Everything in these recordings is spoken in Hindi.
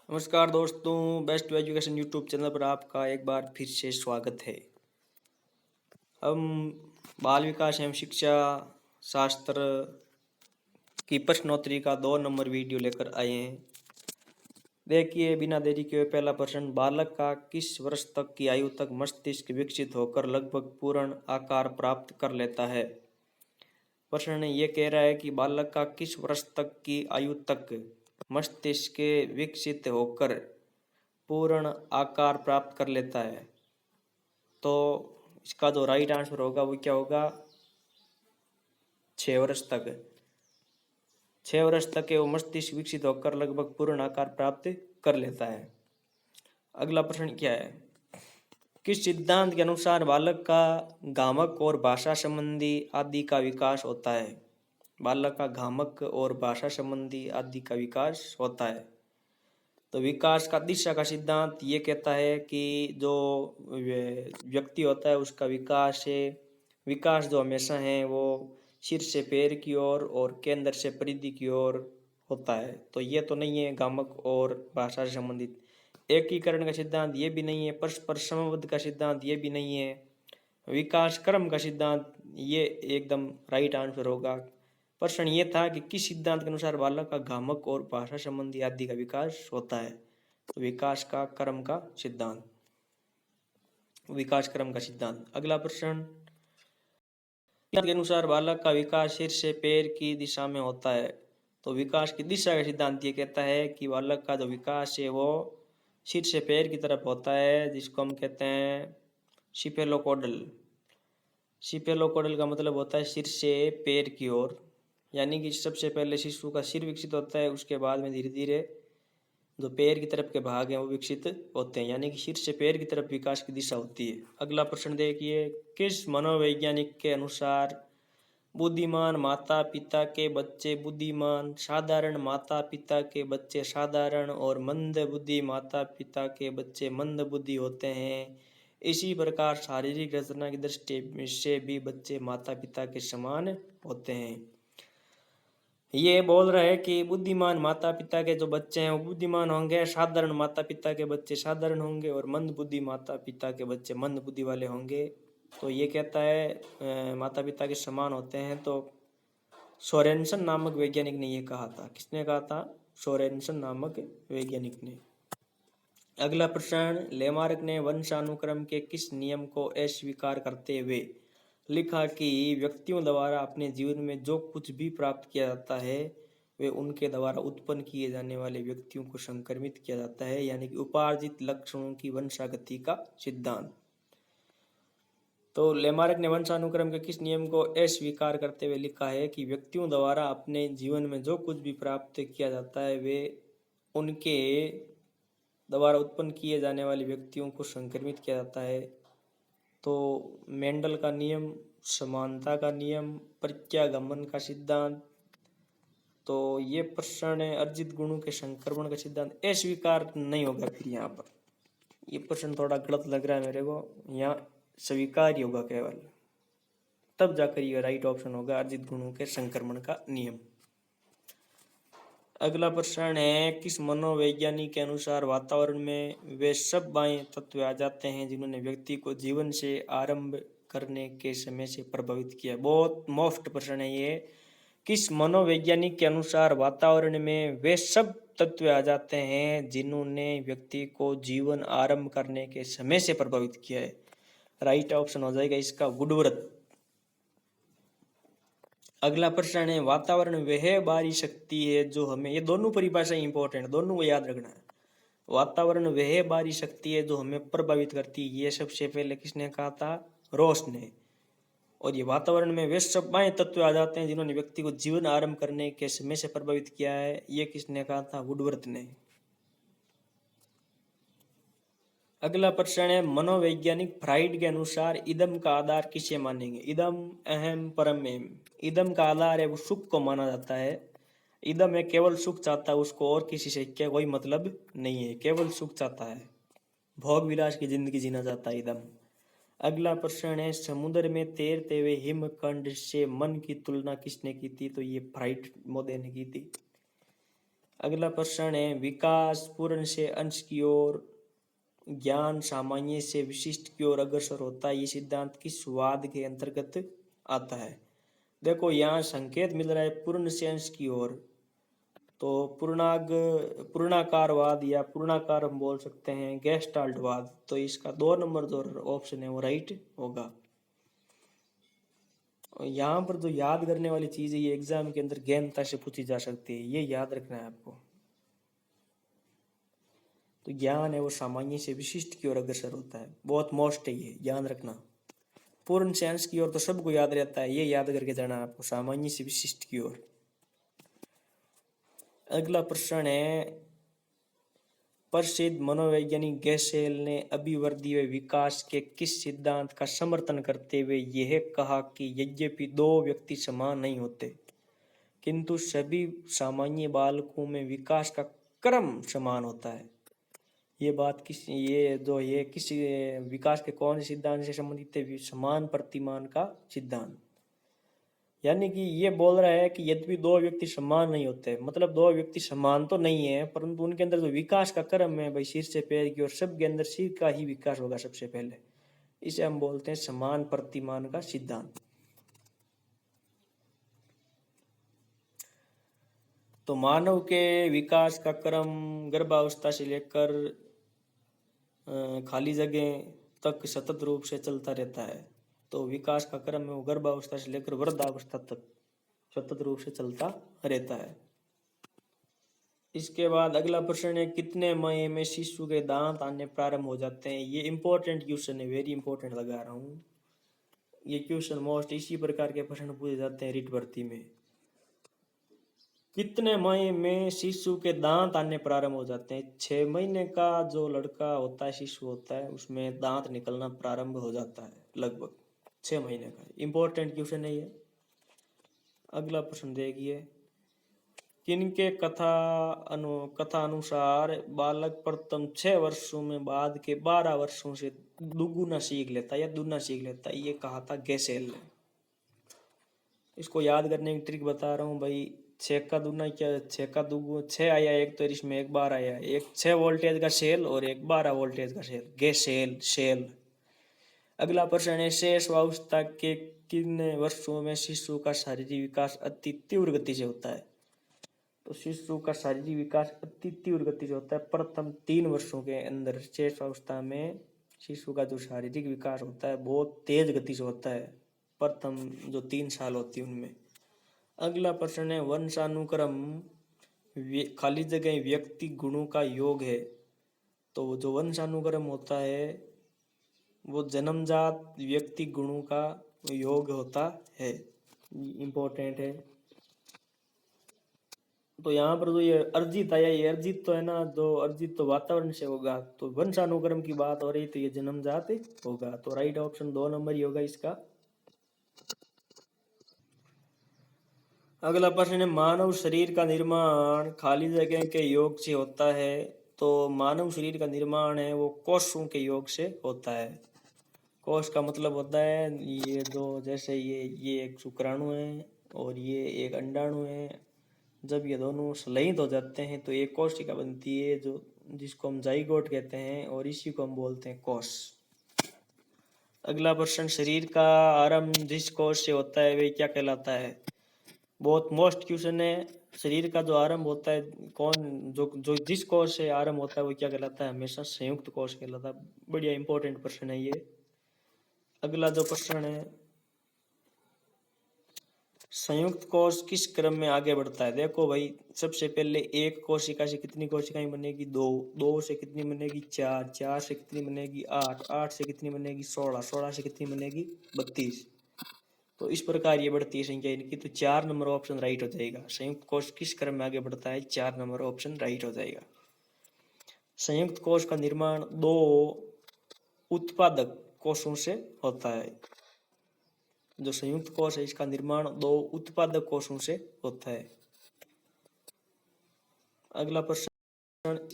नमस्कार दोस्तों, बेस्ट एजुकेशन यूट्यूब चैनल पर आपका एक बार फिर से स्वागत है। हम बाल विकास एवं शिक्षा शास्त्र की प्रश्नोत्तरी का 2 नंबर वीडियो लेकर आए हैं। देखिए, बिना देरी के पहला प्रश्न, बालक का किस वर्ष तक की आयु तक मस्तिष्क विकसित होकर लगभग पूर्ण आकार प्राप्त कर लेता है। प्रश्न ये कह रहा है कि बालक का किस वर्ष तक की आयु तक मस्तिष्क विकसित होकर पूर्ण आकार प्राप्त कर लेता है। तो इसका जो राइट आंसर होगा वो क्या होगा, 6 वर्ष तक। 6 वर्ष तक के वो मस्तिष्क विकसित होकर लगभग पूर्ण आकार प्राप्त कर लेता है। अगला प्रश्न क्या है, किस सिद्धांत के अनुसार बालक का गामक और भाषा संबंधी आदि का विकास होता है। बालक का गामक और भाषा संबंधी आदि का विकास होता है। तो विकास का दिशा का सिद्धांत ये कहता है कि जो व्यक्ति होता है उसका विकास जो हमेशा है वो सिर से पैर की ओर और केंद्र से परिधि की ओर होता है। तो ये तो नहीं है गामक और भाषा से संबंधित। एकीकरण का सिद्धांत ये भी नहीं है। परस्पर समबद्ध का सिद्धांत ये भी नहीं है। विकास क्रम का सिद्धांत ये एकदम राइट आंसर होगा। प्रश्न ये था कि किस सिद्धांत के अनुसार बालक का गामक और भाषा संबंधी आदि का विकास होता है। तो विकास का क्रम का सिद्धांत, विकास क्रम का सिद्धांत। अगला प्रश्न, के अनुसार बालक का विकास सिर से पैर की दिशा में होता है। तो विकास की दिशा का सिद्धांत ये कहता है कि बालक का जो विकास है वो सिर से पैर की तरफ होता है, जिसको हम कहते हैं सिफेलोकोडल। सिफेलोकोडल का मतलब होता है सिर से पैर की ओर, यानी कि सबसे पहले शिशु का सिर विकसित होता है, उसके बाद में धीरे धीरे जो पैर की तरफ के भाग हैं वो विकसित होते हैं, यानी कि सिर से पैर की तरफ विकास की दिशा होती है। अगला प्रश्न देखिए, किस मनोवैज्ञानिक के अनुसार बुद्धिमान माता पिता के बच्चे बुद्धिमान, साधारण माता पिता के बच्चे साधारण और मंद बुद्धि माता पिता के बच्चे मंद बुद्धि होते हैं। इसी प्रकार शारीरिक रचना की दृष्टि से भी बच्चे माता पिता के समान होते हैं। ये बोल रहे हैं कि बुद्धिमान माता पिता के जो बच्चे हैं वो बुद्धिमान होंगे, साधारण माता पिता के बच्चे साधारण होंगे और मंद बुद्धि माता पिता के बच्चे मंद बुद्धि वाले होंगे। तो ये कहता है माता पिता के समान होते हैं। तो सोरेनसन नामक वैज्ञानिक ने ये कहा था। किसने कहा था? सोरेनसन नामक वैज्ञानिक ने। अगला प्रश्न, लेमार्क ने वंशानुक्रम के किस नियम को अस्वीकार करते हुए लिखा कि व्यक्तियों द्वारा अपने जीवन में जो कुछ भी प्राप्त किया जाता है वे उनके द्वारा उत्पन्न किए जाने वाले व्यक्तियों को संक्रमित किया जाता है, यानी कि उपार्जित लक्षणों की वंशागति का सिद्धांत। तो लेमार्क ने वंशानुक्रम के किस नियम को अस्वीकार करते हुए लिखा है कि व्यक्तियों द्वारा अपने जीवन में जो कुछ भी प्राप्त किया जाता है वे उनके द्वारा उत्पन्न किए जाने वाले व्यक्तियों को संक्रमित किया जाता है। तो मेंडल का नियम, समानता का नियम, प्रत्यागमन का सिद्धांत। तो ये प्रश्न है अर्जित गुणों के संक्रमण का सिद्धांत अस्वीकार नहीं होगा। फिर यहाँ पर ये प्रश्न थोड़ा गलत लग रहा है मेरे को, यहाँ स्वीकार ही होगा केवल, तब जाकर ये राइट ऑप्शन होगा अर्जित गुणों के संक्रमण का नियम। अगला प्रश्न है, किस मनोवैज्ञानिक के अनुसार वातावरण में वे सब बाह्य तत्व आ जाते हैं जिन्होंने व्यक्ति को जीवन से आरंभ करने के समय से प्रभावित किया। बहुत मोस्ट प्रश्न है ये। किस मनोवैज्ञानिक के अनुसार वातावरण में वे सब तत्व आ जाते हैं जिन्होंने व्यक्ति को जीवन आरंभ करने के समय से प्रभावित किया है। राइट ऑप्शन हो जाएगा इसका वुडवर्थ। अगला प्रश्न है, वातावरण वह बाहरी शक्ति है जो हमें, ये दोनों परिभाषा इंपॉर्टेंट, दोनों को याद रखना है। वातावरण वह बाहरी शक्ति है जो हमें प्रभावित करती है, ये सबसे पहले किसने कहा था? रोस ने। और ये वातावरण में वे सब बाह्य तत्व आ जाते हैं जिन्होंने व्यक्ति को जीवन आरंभ करने के समय से प्रभावित किया है, ये किसने कहा था? वुडवर्थ ने। अगला प्रश्न है, मनोवैज्ञानिक फ्राइड के अनुसार इदम का आधार किसे मानेंगे? इदम अहम परम एम। इदम का आधार है वो सुख को माना जाता है। इदम है केवल सुख चाहता है, उसको और किसी से क्या कोई मतलब नहीं है, केवल सुख चाहता है, भोग विलास की जिंदगी जीना चाहता है इदम। अगला प्रश्न है, समुद्र में तैरते हुए हिमखंड से मन की तुलना किसने की थी? तो ये फ्राइड मोदे ने की थी। अगला प्रश्न है, विकास पूर्ण से अंश की ओर, ज्ञान सामान्य से विशिष्ट की ओर अग्रसर होता है, ये सिद्धांत किस वाद के अंतर्गत आता है? देखो यहाँ संकेत मिल रहा है पूर्ण से अंश की ओर, तो पूर्णाकारवाद या पूर्णाकार हम बोल सकते हैं गेस्टाल्टवाद, तो इसका 2 नंबर जो ऑप्शन है वो राइट होगा। और यहाँ पर जो याद करने वाली चीज है, ये एग्जाम के अंदर गहनता से पूछी जा सकती है, ये याद रखना है आपको। तो ज्ञान है वो सामान्य से विशिष्ट की ओर अग्रसर होता है, बहुत मोस्ट है ये, याद रखना। पूर्ण से अंश की ओर तो सबको याद रहता है, ये याद करके जाना आपको, सामान्य से विशिष्ट की ओर। अगला प्रश्न है, प्रसिद्ध मनोवैज्ञानिक गैसेल ने अभिवृद्धि व विकास के किस सिद्धांत का समर्थन करते हुए यह कहा कि यद्यपि 2 व्यक्ति समान नहीं होते किंतु सभी सामान्य बालकों में विकास का क्रम समान होता है? ये बात किस विकास के कौन से सिद्धांत से संबंधित है? समान प्रतिमान का सिद्धांत। यानी कि ये बोल रहा है कि यद्यपि 2 व्यक्ति समान नहीं होते, मतलब 2 व्यक्ति समान तो नहीं है, परंतु उनके अंदर जो विकास का क्रम है भाई, सिर से पैर की, और सबके अंदर सिर का ही विकास होगा सबसे पहले, इसे हम बोलते हैं समान प्रतिमान का सिद्धांत। तो मानव के विकास का क्रम गर्भावस्था से लेकर खाली जगह तक सतत रूप से चलता रहता है। तो विकास का क्रम है वो गर्भावस्था से लेकर वृद्धावस्था तक सतत रूप से चलता रहता है। इसके बाद अगला प्रश्न है, कितने महीने में शिशु के दांत आने प्रारंभ हो जाते हैं? ये इंपॉर्टेंट क्वेश्चन है, वेरी इंपॉर्टेंट लगा रहा हूँ ये क्वेश्चन। मोस्ट इसी प्रकार के प्रश्न पूछे जाते हैं रीट भर्ती में। कितने महीने में शिशु के दांत आने प्रारंभ हो जाते हैं? 6 महीने का जो लड़का होता है, शिशु होता है, उसमें दांत निकलना प्रारंभ हो जाता है, लगभग 6 महीने का। इंपॉर्टेंट क्वेश्चन है ये। अगला प्रश्न देखिए, किनके कथा अनुसार बालक प्रथम 6 वर्षों में बाद के 12 वर्षों से दुगुना सीख लेता है या दुगना सीख लेता है? ये कहा था गैसेल ने। इसको याद करने की ट्रिक बता रहा हूँ भाई। 6 का दुगना क्या, 6 का दुगुना 6 आया एक, तो इसमें एक 12 आया, एक 6 वोल्टेज का सेल और एक 12 वोल्टेज का सेल, गैसेल सेल। अगला प्रश्न है, शेष अवस्था के किन वर्षों में शिशु का शारीरिक विकास अति तीव्र गति से होता है? तो शिशु का शारीरिक विकास अति तीव्र गति से होता है प्रथम 3 वर्षों के अंदर। शेष अवस्था में शिशु का जो शारीरिक विकास होता है बहुत तेज गति से होता है, प्रथम जो 3 साल होती है उनमें। अगला प्रश्न है, वंशानुक्रम खाली जगह व्यक्ति गुणों का योग है। तो जो वंशानुक्रम होता है वो जन्मजात व्यक्ति गुणों का योग होता है, इम्पोर्टेंट है। तो यहाँ पर जो ये अर्जित आया, ये अर्जित तो है ना, जो अर्जित तो वातावरण से होगा, तो वंशानुक्रम की बात हो रही तो ये जन्मजात होगा। तो राइट ऑप्शन 2 नंबर ही होगा इसका। अगला प्रश्न है, मानव शरीर का निर्माण खाली जगह के योग से होता है। तो मानव शरीर का निर्माण है वो कोषों के योग से होता है। कोष का मतलब होता है ये जो, जैसे ये एक शुक्राणु है और ये एक अंडाणु है। जब ये दोनों संलयित हो जाते हैं तो एक कोशिका बनती है, जो जिसको हम जाइगोट कहते हैं, और इसी को हम बोलते हैं कोष। अगला प्रश्न, शरीर का आरंभ जिस कोष से होता है वे क्या कहलाता है? बहुत मोस्ट क्वेश्चन है। शरीर का जो आरंभ होता है जो जिस कोष से आरंभ होता है वो क्या कहलाता है? हमेशा संयुक्त कोष कहलाता है। बढ़िया इंपॉर्टेंट प्रश्न है ये। अगला जो प्रश्न है, संयुक्त कोष किस क्रम में आगे बढ़ता है? देखो भाई, सबसे पहले एक कोशिका से कितनी कोशिकाएं बनेगी? 2, 2 से कितनी बनेगी? 4, 4 से कितनी बनेगी? 8, 8 से कितनी बनेगी? 16, 16 से कितनी बनेगी? 32। तो इस प्रकार ये बढ़ती है संख्या इनकी। तो 4 नंबर ऑप्शन राइट हो जाएगा। संयुक्त कोष किस क्रम में आगे बढ़ता है? 4 नंबर ऑप्शन राइट हो जाएगा। संयुक्त कोष का निर्माण 2 उत्पादक कोषों से होता है। जो संयुक्त कोष है इसका निर्माण 2 उत्पादक कोषों से होता है। अगला प्रश्न,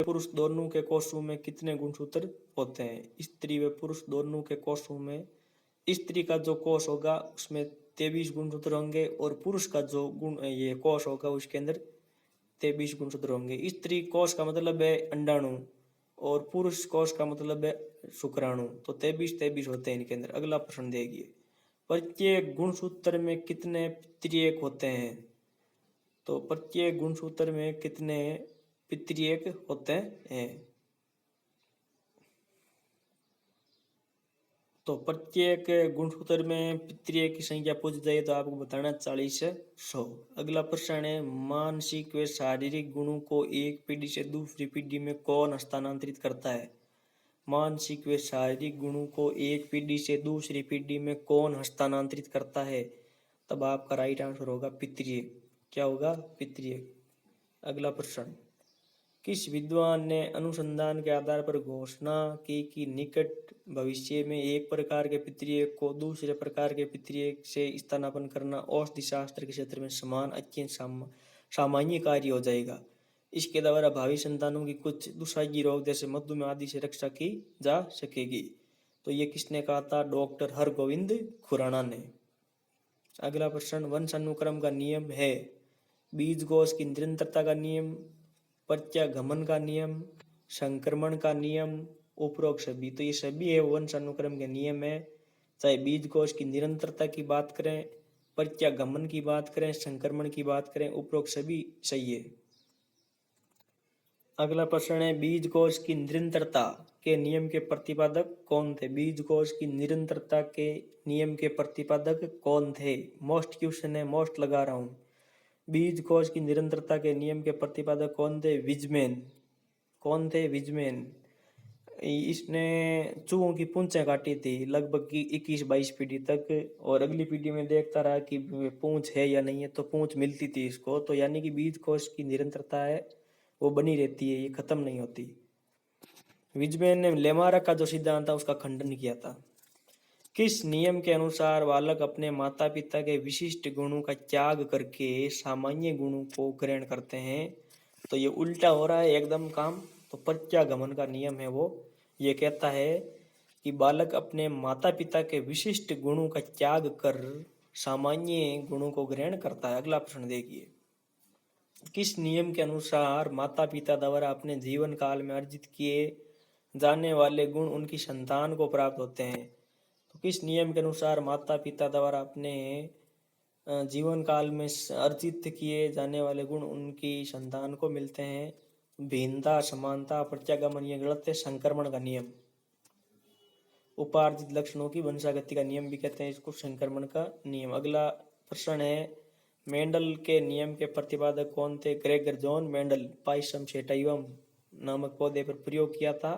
पुरुष दोनों के कोषों में कितने गुणसूत्र होते हैं? स्त्री व पुरुष दोनों के कोषों में स्त्री का जो कोष होगा उसमें 23 गुणसूत्र होंगे और पुरुष का जो कोष होगा उसके अंदर 23 गुणसूत्र होंगे। स्त्री कोश का मतलब है अंडाणु और पुरुष कोश का मतलब है शुक्राणु, तो 23 होते हैं इनके अंदर। अगला प्रश्न देखिए, प्रत्येक गुणसूत्र में कितने पितृयक होते हैं? तो प्रत्येक गुणसूत्र में कितने पितृयक होते हैं? तो प्रत्येक गुणसूत्र में पितृयक की संख्या पूछ जाए तो आपको बताना 40 से 100। अगला प्रश्न है, मानसिक व शारीरिक गुणों को एक पीढ़ी से दूसरी पीढ़ी में कौन हस्तांतरित करता है? मानसिक व शारीरिक गुणों को एक पीढ़ी से दूसरी पीढ़ी में कौन हस्तांतरित करता है? तब आपका राइट आंसर होगा पितृयक। क्या होगा? पितृयक। अगला प्रश्न, किस विद्वान ने अनुसंधान के आधार पर घोषणा की कि निकट भविष्य में एक प्रकार के पितृयक को दूसरे प्रकार के पितृयक से स्थानापन्न करना औषधि शास्त्र के क्षेत्र में समान अत्यंत सामान्य कार्य हो जाएगा। इसके द्वारा भावी संतानों की कुछ दुस्साहसी रोग जैसे मधुमेह आदि से रक्षा की जा सकेगी। तो ये किसने कहा था? डॉक्टर हरगोविंद खुराना ने। अगला प्रश्न, वंशानुक्रम का नियम है? बीजकोश की निरंतरता का नियम, प्रत्यागमन का नियम, संक्रमण का नियम, उपरोक्त सभी। तो ये सभी है वंशानुक्रम के नियम है। चाहे बीजकोश की निरंतरता की बात करें, प्रत्यागमन की बात करें, संक्रमण की बात करें, उपरोक्त सभी सही है। अगला प्रश्न है, बीजकोश की निरंतरता के नियम के प्रतिपादक कौन थे? बीजकोश की निरंतरता के नियम के प्रतिपादक कौन थे? मोस्ट क्वेश्चन है, मोस्ट लगा रहा हूँ। बीजकोश की निरंतरता के नियम के प्रतिपादक कौन थे? विजमेन। कौन थे? विजमेन। इसने चूहों की पूंछें काटी थी लगभग 21-22 पीढ़ी तक, और अगली पीढ़ी में देखता रहा कि पूंछ है या नहीं है, तो पूंछ मिलती थी इसको। तो यानी कि बीजकोश की निरंतरता है वो बनी रहती है, ये खत्म नहीं होती। विजमेन ने लेमार्क का जो सिद्धांत था उसका खंडन किया था। किस नियम के अनुसार बालक अपने माता पिता के विशिष्ट गुणों का त्याग करके सामान्य गुणों को ग्रहण करते हैं? तो ये उल्टा हो रहा है एकदम काम। तो प्रत्यागमन का नियम है वो ये कहता है कि बालक अपने माता पिता के विशिष्ट गुणों का त्याग कर सामान्य गुणों को ग्रहण करता है। अगला प्रश्न देखिए, किस नियम के अनुसार माता पिता द्वारा अपने जीवन काल में अर्जित किए जाने वाले गुण उनकी संतान को प्राप्त होते हैं? तो किस नियम के अनुसार माता पिता द्वारा अपने जीवन काल में अर्जित किए जाने वाले गुण उनकी संतान को मिलते हैं? भिन्नता, समानता, प्रत्यागमन ये गलत है। संक्रमण का नियम, उपार्जित लक्षणों की वंशागति का नियम भी कहते हैं इसको, संक्रमण का नियम। अगला प्रश्न है, मेंडल के नियम के प्रतिपादक कौन थे? Gregor John Mendel. Pisum sativum नामक पौधे पर प्रयोग किया था,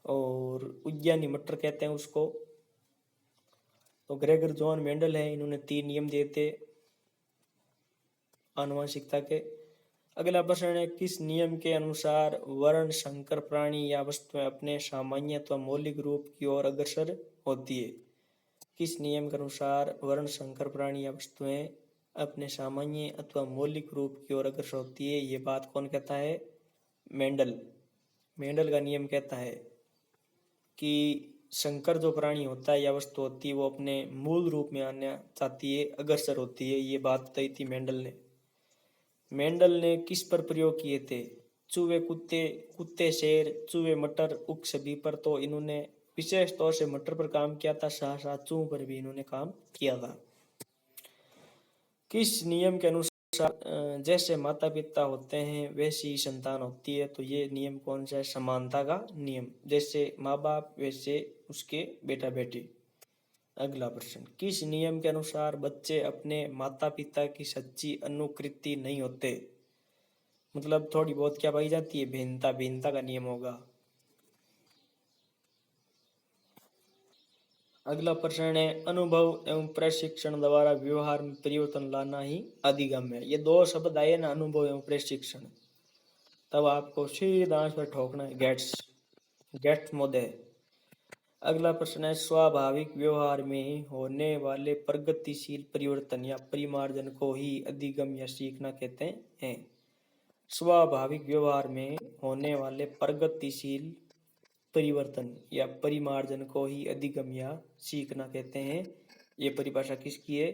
और उद्यानी मटर कहते हैं उसको। तो ग्रेगर जॉन मेंडल है, इन्होंने 3 नियम दिए थे आनुवंशिकता के। अगला प्रश्न है, किस नियम के अनुसार वर्ण संकर प्राणी या वस्तुएं अपने सामान्य अथवा मौलिक रूप की ओर अग्रसर होती है? किस नियम के अनुसार वर्ण संकर प्राणी या वस्तुएं अपने सामान्य अथवा मौलिक रूप की ओर अग्रसर होती है? ये बात कौन कहता है? मेंडल। मेंडल का नियम कहता है कि संकर जो प्राणी होता है या वस्तु होती है वो अपने मूल रूप में आना चाहती है, अग्रसर होती है। ये बात बताई थी मेंडल ने। मेंडल ने किस पर प्रयोग किए थे? चूहे, कुत्ते, शेर, चूहे, मटर, उक सभी पर। तो इन्होंने विशेष तौर से मटर पर काम किया था, साथ साथ चूहों पर भी इन्होंने काम किया था। किस नियम के अनुसार जैसे माता पिता होते हैं वैसी ही संतान होती है? तो ये नियम कौन सा है? समानता का नियम। जैसे माँ बाप वैसे उसके बेटा बेटी। अगला प्रश्न, किस नियम के अनुसार बच्चे अपने माता पिता की सच्ची अनुकृति नहीं होते? मतलब थोड़ी बहुत क्या पाई जाती है? भिन्नता का नियम होगा। अगला प्रश्न है, अनुभव एवं प्रशिक्षण द्वारा व्यवहार में परिवर्तन लाना ही अधिगम्य है। ये 2 शब्द आए ना, अनुभव एवं प्रशिक्षण, तब आपको सीधा आंसर ठोकना है, गेट्स मोदे। अगला प्रश्न है, स्वाभाविक व्यवहार में होने वाले प्रगतिशील परिवर्तन या परिमार्जन को ही अधिगम या सीखना कहते हैं। स्वाभाविक व्यवहार में होने वाले प्रगतिशील परिवर्तन या परिमार्जन को ही अधिगम या सीखना कहते हैं। ये परिभाषा किसकी है?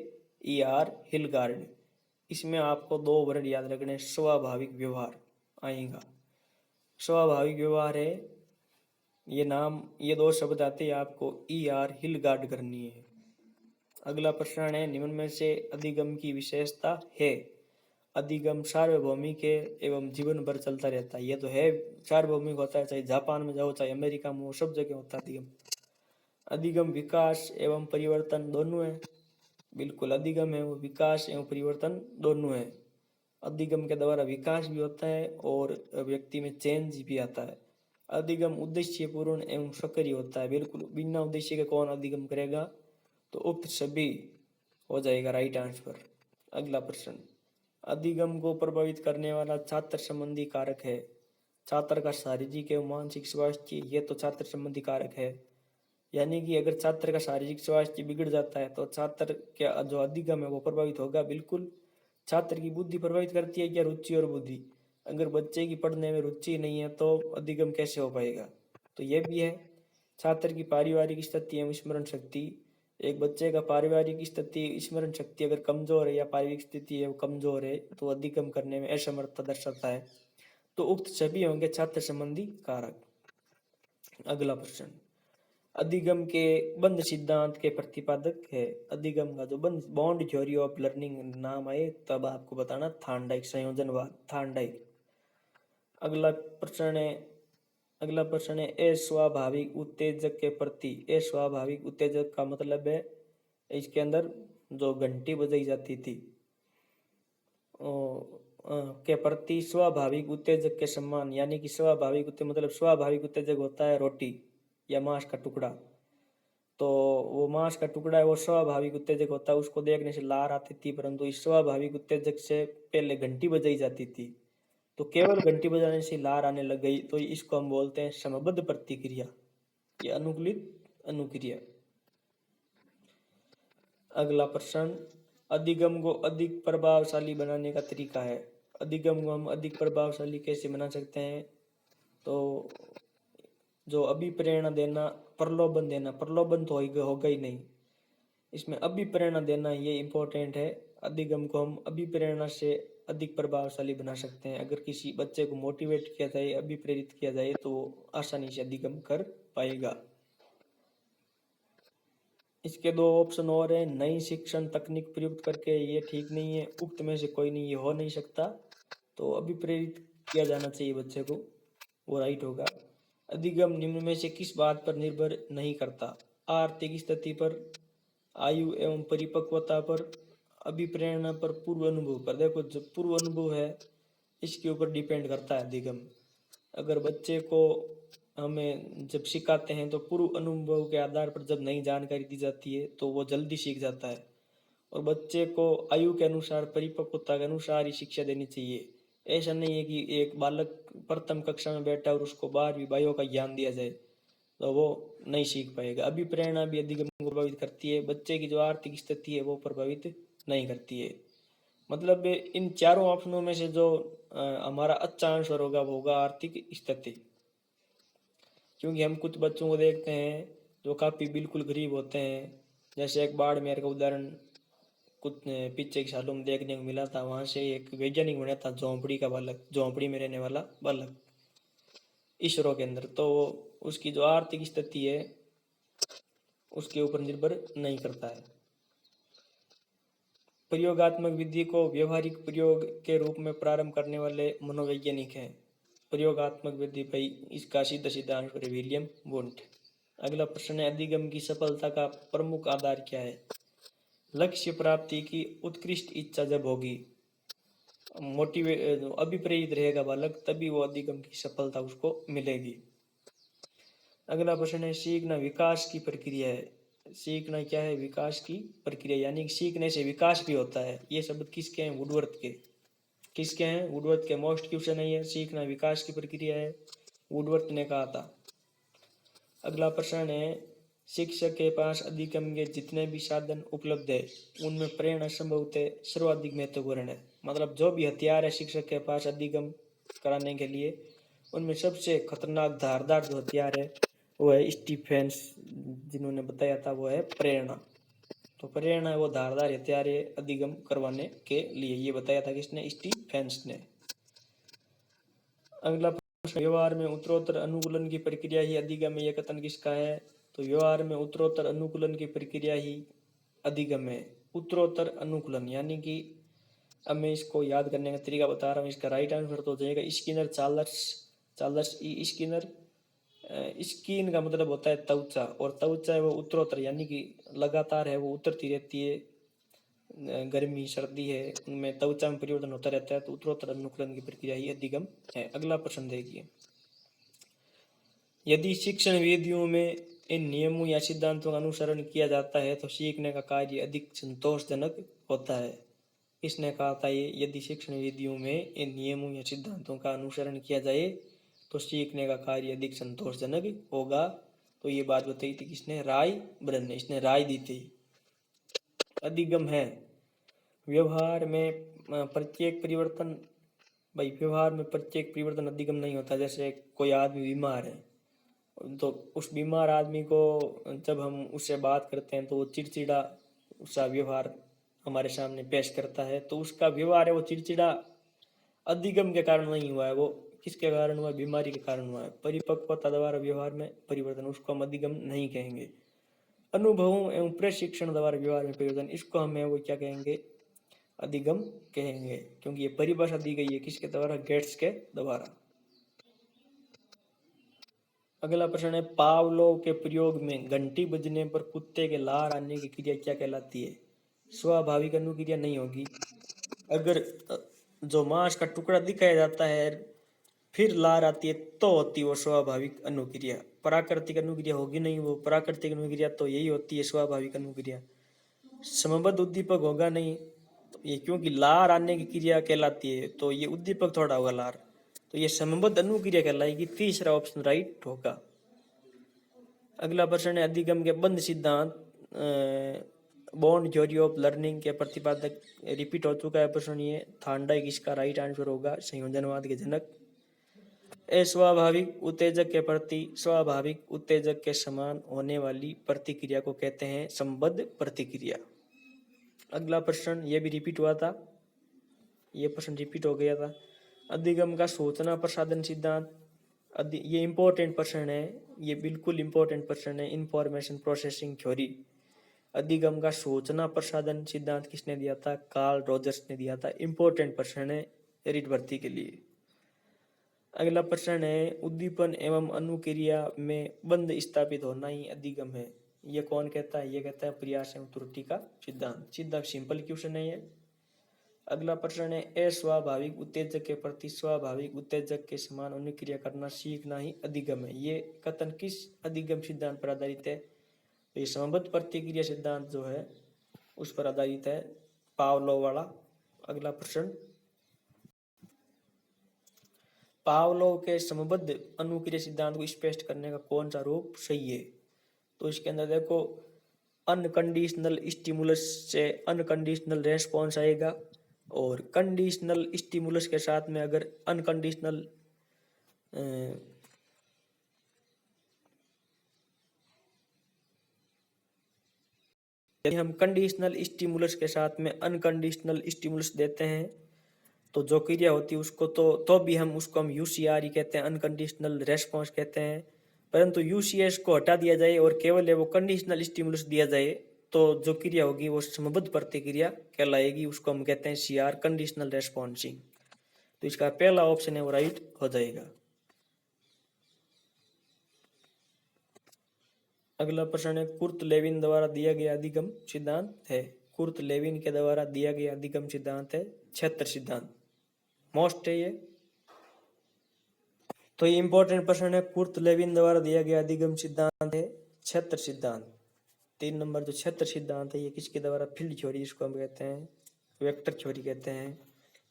E.R. हिलगार्ड। इसमें आपको दो वर्ड याद रखने, स्वाभाविक व्यवहार आएगा। स्वाभाविक व्यवहार है ये नाम, ये दो शब्द आते हैं, आपको ई आर हिल गार्ड करनी है। अगला प्रश्न है, निम्न में से अधिगम की विशेषता है। अधिगम सार्वभौमिक है एवं जीवन भर चलता रहता है। यह तो है, सार्वभौमिक होता है, चाहे जापान में जाओ चाहे अमेरिका में हो, सब जगह होता है अधिगम। अधिगम विकास एवं परिवर्तन दोनों है। बिल्कुल, अधिगम है वो विकास एवं परिवर्तन दोनों है। अधिगम के द्वारा विकास भी होता है और व्यक्ति में चेंज भी आता है। अधिगम उद्देश्य पूर्ण एवं सक्रिय होता है। बिल्कुल, बिना उद्देश्य के कौन अधिगम करेगा, तो उक्त सभी हो जाएगा राइट आंसर। अगला प्रश्न, अधिगम को प्रभावित करने वाला छात्र संबंधी कारक है। छात्र का शारीरिक एवं मानसिक स्वास्थ्य, ये तो छात्र संबंधी कारक है। यानी कि अगर छात्र का शारीरिक स्वास्थ्य बिगड़ जाता है तो छात्र का जो अधिगम है वो प्रभावित होगा। बिल्कुल, छात्र की बुद्धि प्रभावित करती है क्या, रुचि और बुद्धि। अगर बच्चे की पढ़ने में रुचि नहीं है तो अधिगम कैसे हो पाएगा, तो ये भी है। छात्र की पारिवारिक स्थिति एवं स्मरण शक्ति, एक बच्चे का पारिवारिक स्थिति स्मरण शक्ति अगर कमजोर है या पारिवारिक स्थिति है वो कमजोर है तो अधिगम करने में असमर्थता दर्शाता है। तो उक्त सभी होंगे छात्र संबंधी कारक। अगला प्रश्न, अधिगम के बंध सिद्धांत के प्रतिपादक है। अधिगम का जो बंध बॉन्ड थ्योरी ऑफ लर्निंग नाम आए तब आपको बताना थार्नडाइक संयोजनवाद, थार्नडाइक। अगला प्रश्न है अस्वाभाविक उत्तेजक के प्रति। अस्वाभाविक उत्तेजक का मतलब है इसके अंदर जो घंटी बजाई जाती थी के प्रति स्वाभाविक उत्तेजक के सम्मान, यानी कि स्वाभाविक उत्तेजक मतलब स्वाभाविक उत्तेजक होता है रोटी या मांस का टुकड़ा, तो वो मांस का टुकड़ा है वो स्वाभाविक उत्तेजक होता है, उसको देखने से लार आती थी, परंतु इस स्वाभाविक उत्तेजक से पहले घंटी बजाई जाती थी, तो केवल घंटी बजाने से लार आने लग गई, तो इसको हम बोलते हैं समबद्ध प्रतिक्रिया या अनुकूलित अनुक्रिया। अगला प्रश्न, अधिगम को अधिक प्रभावशाली बनाने का तरीका है। अधिगम को हम अधिक प्रभावशाली कैसे बना सकते हैं, तो जो अभिप्रेरणा देना, प्रलोभन देना, प्रलोभन तो होगा ही नहीं, इसमें अभिप्रेरणा देना ये इम्पोर्टेंट है। अधिगम को हम अभिप्रेरणा से अधिक प्रभावशाली बना सकते हैं। अगर किसी बच्चे को मोटिवेट किया जाए, अभिप्रेरित किया जाए तो आसानी से अधिगम कर पाएगा। इसके दो ऑप्शन और है, नई शिक्षण तकनीक प्रयुक्त करके, ये ठीक नहीं है, उक्त में से कोई नहीं, ये हो नहीं सकता, तो अभिप्रेरित किया जाना चाहिए बच्चे को, वो राइट होगा। अधिगम निम्न में से किस बात पर निर्भर नहीं करता, आर्थिक स्थिति पर, आयु एवं परिपक्वता पर, अभिप्रेरणा पर, पूर्व अनुभव पर। देखो जो पूर्व अनुभव है इसके ऊपर डिपेंड करता है अधिगम। अगर बच्चे को हमें जब सिखाते हैं तो पूर्व अनुभव के आधार पर जब नई जानकारी दी जाती है तो वो जल्दी सीख जाता है, और बच्चे को आयु के अनुसार, परिपक्वता के अनुसार ही शिक्षा देनी चाहिए। ऐसा नहीं है कि एक बालक प्रथम कक्षा में बैठा और उसको 12वीं बायो का ज्ञान दिया जाए तो वो नहीं सीख पाएगा। अभिप्रेरणा भी अधिगम को प्रभावित करती है, बच्चे की जो आर्थिक स्थिति है वो प्रभावित नहीं करती है। मतलब इन चारों ऑप्शनों में से जो हमारा अच्छा आंसर होगा वो होगा आर्थिक स्थिति, क्योंकि हम कुछ बच्चों को देखते हैं जो काफ़ी बिल्कुल गरीब होते हैं। जैसे एक बाड़मेर का उदाहरण कुछ पीछे के सालों में देखने को मिला था, वहाँ से एक वैज्ञानिक बना था, झोंपड़ी का बालक, झोंपड़ी में रहने वाला बालक इसरो के अंदर, तो उसकी जो आर्थिक स्थिति है उसके ऊपर निर्भर नहीं करता है। प्रयोगात्मक विधि को व्यवहारिक प्रयोग के रूप में प्रारंभ करने वाले मनोवैज्ञानिक हैं। प्रयोगात्मक विधि भाई इसका सीधा सीधा आंसर है विलियम वुंट। अगला प्रश्न है, अधिगम की सफलता का प्रमुख आधार क्या है। लक्ष्य प्राप्ति की उत्कृष्ट इच्छा जब होगी, अभिप्रेरित रहेगा बालक, तभी वो अधिगम की सफलता उसको मिलेगी। अगला प्रश्न है, सीखना विकास की प्रक्रिया है। सीखना क्या है, विकास की प्रक्रिया, यानी सीखने से विकास भी होता है। ये शब्द किसके हैं, वुडवर्थ के। किसके हैं, वुडवर्थ के। मोस्ट क्वेश्चन है ये, सीखना विकास की प्रक्रिया है, वुडवर्थ ने कहा था। अगला प्रश्न है, शिक्षक के पास अधिगम के जितने भी साधन उपलब्ध है उनमें प्रेरणा संभवतः सर्वाधिक महत्वपूर्ण है। मतलब जो भी हथियार है शिक्षक के पास अधिगम कराने के लिए, उनमें सबसे खतरनाक धारदार जो हथियार है वो है स्टीफेंस जिन्होंने बताया था, वो है प्रेरणा। तो प्रेरणा है वो धारदार हथियार है अधिगम करवाने के लिए। ये बताया था किसने? स्टीफेंस ने। अगला प्रश्न, व्यवहार में उत्तरोत्तर अनुकूलन की प्रक्रिया ही अधिगम है, यह कथन किसका है? तो व्यवहार में उत्तरोत्तर अनुकूलन की प्रक्रिया ही अधिगम है। उत्तरोत्तर अनुकूलन यानी कि अब मैं इसको याद करने का तरीका बता रहा हूँ। इसका राइट आंसर तो हो जाएगा Skinner Charles Charles E Skinner. Skin का मतलब होता है त्वचा, और त्वचा है वो उत्तरोत्तर यानी कि लगातार है, वो उतरती रहती है। गर्मी सर्दी है उनमें त्वचा में परिवर्तन होता रहता है, तो उत्तरोत्तर अनुकूलन की प्रक्रिया ही अधिगम है। अगला प्रश्न देखिए, यदि शिक्षण विधियों में इन नियमों या सिद्धांतों का अनुसरण किया जाता है तो सीखने का कार्य अधिक संतोषजनक होता है। किसने कहा था ये? यदि शिक्षण विधियों में इन नियमों या सिद्धांतों का अनुसरण किया जाए तो सीखने का कार्य अधिक संतोषजनक होगा। तो ये बात बताई थी किसने? राय ब्रन ने, इसने राय दी थी। अधिगम है व्यवहार में प्रत्येक परिवर्तन, भाई व्यवहार में प्रत्येक परिवर्तन अधिगम नहीं होता। जैसे कोई आदमी बीमार है तो उस बीमार आदमी को जब हम उससे बात करते हैं तो वो चिड़चिड़ा उसका व्यवहार हमारे सामने पेश करता है, तो उसका व्यवहार है वो चिड़चिड़ा अधिगम के कारण नहीं हुआ है, वो किसके कारण हुआ? बीमारी के कारण हुआ है। परिपक्वता द्वारा व्यवहार में परिवर्तन, उसको हम अधिगम नहीं कहेंगे। अनुभवों एवं प्रशिक्षण द्वारा व्यवहार में परिवर्तन, इसको हमें वो क्या कहेंगे? अधिगम कहेंगे, क्योंकि ये परिभाषा दी गई है किसके द्वारा? गेट्स के द्वारा। अगला प्रश्न है, पावलोव के प्रयोग में घंटी बजने पर कुत्ते के लार आने की क्रिया क्या कहलाती है? स्वाभाविक अनुक्रिया नहीं होगी। अगर जो मांस का टुकड़ा दिखाया जाता है फिर लार आती है तो होती वो स्वाभाविक अनुक्रिया। प्राकृतिक अनुक्रिया होगी नहीं वो। प्राकृतिक अनुक्रिया तो यही होती है स्वाभाविक अनुक्रिया। समबद्ध उद्दीपक होगा नहीं तो ये, क्योंकि लार आने की क्रिया कहलाती है तो ये उद्दीपक थोड़ा होगा लार, तो ये समबद्ध अनुक्रिया कहलाएगी। तीसरा ऑप्शन राइट होगा। अगला प्रश्न है, अधिगम के बंद सिद्धांत बॉन्ड थ्योरी ऑफ लर्निंग के प्रतिपादक रिपीट हो चुका है प्रश्न ये। थार्नडाइक इसका राइट आंसर होगा, संयोजनवाद के जनक। अस्वाभाविक उत्तेजक के प्रति स्वाभाविक उत्तेजक के समान होने वाली प्रतिक्रिया को कहते हैं संबद्ध प्रतिक्रिया। अगला प्रश्न ये भी रिपीट हुआ था, ये प्रश्न रिपीट हो गया था। अधिगम का सूचना प्रसाधन सिद्धांत, ये इंपॉर्टेंट प्रश्न है, ये बिल्कुल इंपॉर्टेंट प्रश्न है। इंफॉर्मेशन प्रोसेसिंग थ्योरी, अधिगम का सूचना प्रसाधन सिद्धांत किसने दिया था? कार्ल रॉजर्स ने दिया था। इंपॉर्टेंट प्रश्न है रीट भर्ती के लिए। अगला प्रश्न है, उद्दीपन एवं अनुक्रिया में बंध स्थापित होना ही अधिगम है, ये कौन कहता है? ये कहता है प्रयास एवं त्रुटि का सिद्धांत। सीधा सिंपल क्वेश्चन है ये। अगला प्रश्न है, अस्वाभाविक उत्तेजक के प्रति स्वाभाविक उत्तेजक के समान अनुक्रिया करना सीखना ही अधिगम है, ये कथन किस अधिगम सिद्धांत पर आधारित है? ये समबद्ध प्रतिक्रिया सिद्धांत जो है उस पर आधारित है, पावलोव वाला। अगला प्रश्न, पावलोव के समबद्ध अनुक्रिया सिद्धांत को स्पष्ट करने का कौन सा रूप सही है? तो इसके अंदर देखो, अनकंडीशनल स्टिमुलस से अनकंडीशनल रेस्पॉन्स आएगा, और कंडीशनल स्टिमुलस के साथ में अगर अनकंडीशनल यदि हम कंडीशनल स्टिमुलस के साथ में अनकंडीशनल स्टिमुलस देते हैं तो जो क्रिया होती है उसको तो भी हम उसको हम यूसीआर ही कहते हैं, अनकंडीशनल रेस्पॉन्स कहते हैं। परंतु यूसीएस को हटा दिया जाए और केवल वो कंडीशनल स्टिमुलस दिया जाए तो जो क्रिया होगी वो समबद्ध प्रतिक्रिया कहलाएगी, उसको हम कहते हैं सीआर, कंडीशनल रेस्पॉन्सिंग। तो इसका पहला ऑप्शन है वो राइट हो जाएगा। अगला प्रश्न है, कुर्ट लेविन द्वारा दिया गया अधिगम सिद्धांत है। कुर्ट लेविन के द्वारा दिया गया अधिगम सिद्धांत है क्षेत्र सिद्धांत, मोस्ट है ये। तो ये इंपॉर्टेंट प्रश्न है, कुर्ट लेविन द्वारा दिया गया अधिगम सिद्धांत है क्षेत्र सिद्धांत। 3 नंबर जो क्षेत्र सिद्धांत है ये किसके द्वारा? फील्ड थ्योरी इसको हम कहते हैं, वेक्टर थ्योरी कहते हैं।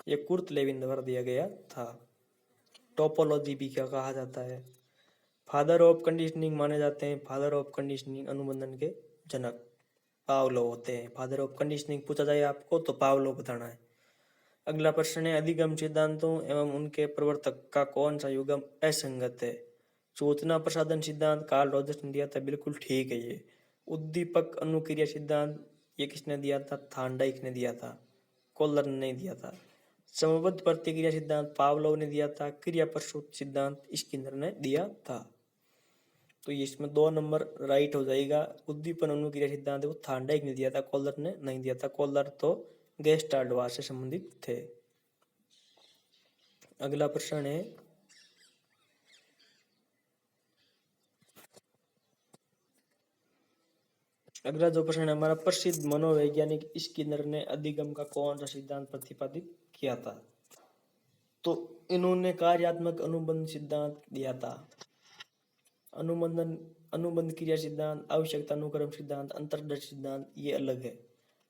ये कुर्ट लेविन द्वारा दिया गया था। टोपोलॉजी भी क्या कहा जाता है, फादर ऑफ कंडीशनिंग माने जाते हैं। फादर ऑफ कंडीशनिंग अनुबंधन के जनक पावलोव होते हैं। फादर ऑफ कंडीशनिंग पूछा जाए आपको तो पावलोव बताना है। अगला प्रश्न है, अधिगम सिद्धांतों एवं उनके प्रवर्तक का कौन सा युगम असंगत है? सूचना प्रसाधन सिद्धांत कार्ल रॉजर्स ने दिया था, बिल्कुल ठीक है ये। उद्दीपक अनुक्रिया सिद्धांत, ये किसने दिया था? थार्नडाइक ने दिया था, कोहलर ने नहीं दिया था। समबद्ध प्रतिक्रिया सिद्धांत पावलोव ने दिया था। क्रिया प्रसूत सिद्धांत स्किनर ने दिया था। तो इसमें 2 नंबर राइट हो जाएगा। उद्दीपन अनुक्रिया सिद्धांत वो थार्नडाइक ने दिया था, कोहलर ने नहीं दिया था। कोहलर तो गेस्टाल्ट से संबंधित थे। अगला प्रश्न है, अगला जो प्रश्न है हमारा, प्रसिद्ध मनोवैज्ञानिक स्किनर ने अधिगम का कौन सा सिद्धांत प्रतिपादित किया था? तो इन्होंने कार्यात्मक अनुबंध सिद्धांत दिया था। अनुबंध क्रिया सिद्धांत, आवश्यकता अनुक्रम सिद्धांत, अंतर्दृष्टि सिद्धांत ये अलग है।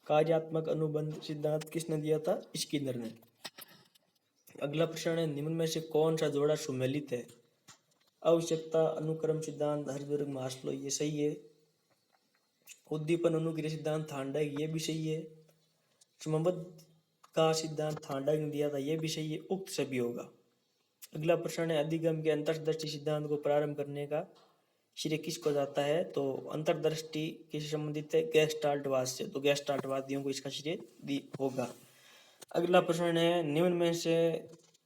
कार्यात्मक अनुबंध सिद्धांत किसने दिया था? स्किनर ने। अगला प्रश्न है, निम्न में से कौन सा जोड़ा सुमेलित है? आवश्यकता अनुक्रम सिद्धांत हर्जबर्ग मास्लो ये सही है। उद्दीपन अनुक्रिया सिद्धांत थार्नडाइक ये भी सही है। समबद्ध का सिद्धांत थार्नडाइक ने दिया था ये भी सही है। उक्त सभी होगा। अगला प्रश्न है, अधिगम के अंतर्दृष्टि सिद्धांत को प्रारंभ करने का श्रेय किसको जाता है? तो अंतर्दृष्टि किससे संबंधित है? गेस्टाल्टवाद से। तो गेस्टाल्टवादियों को इसका श्रेय होगा। अगला प्रश्न है, निम्न में से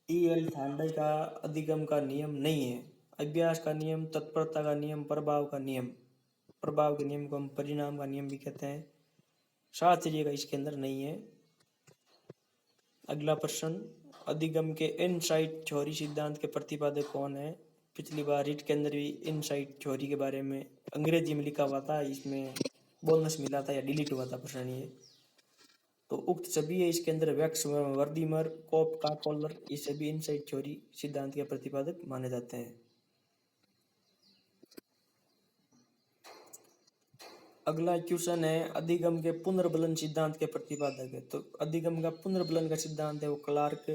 ई.एल. थार्नडाइक का अधिगम का नियम नहीं है। अभ्यास का नियम, तत्परता का नियम, प्रभाव का नियम। प्रभाव के नियम को हम परिणाम का नियम भी कहते हैं। शास्त्रीय का इसके अंदर नहीं है। अगला प्रश्न, अधिगम के इनसाइट थ्योरी सिद्धांत के प्रतिपादक कौन है? पिछली बार रीट के अंदर भी इनसाइट थ्योरी के बारे में अंग्रेजी में लिखा हुआ था, इसमें बोनस मिला था या डिलीट हुआ था प्रश्न ये। तो उक्त सभी है इसके अंदर, वैक्स, वर्दीमर, कोप का, कोहलर ये सभी इनसाइट थ्योरी सिद्धांत के प्रतिपादक माने जाते हैं। अगला क्वेश्चन है, अधिगम के पुनर्बलन सिद्धांत के प्रतिपादक है। तो अधिगम का पुनर्बलन का सिद्धांत है वो क्लार्क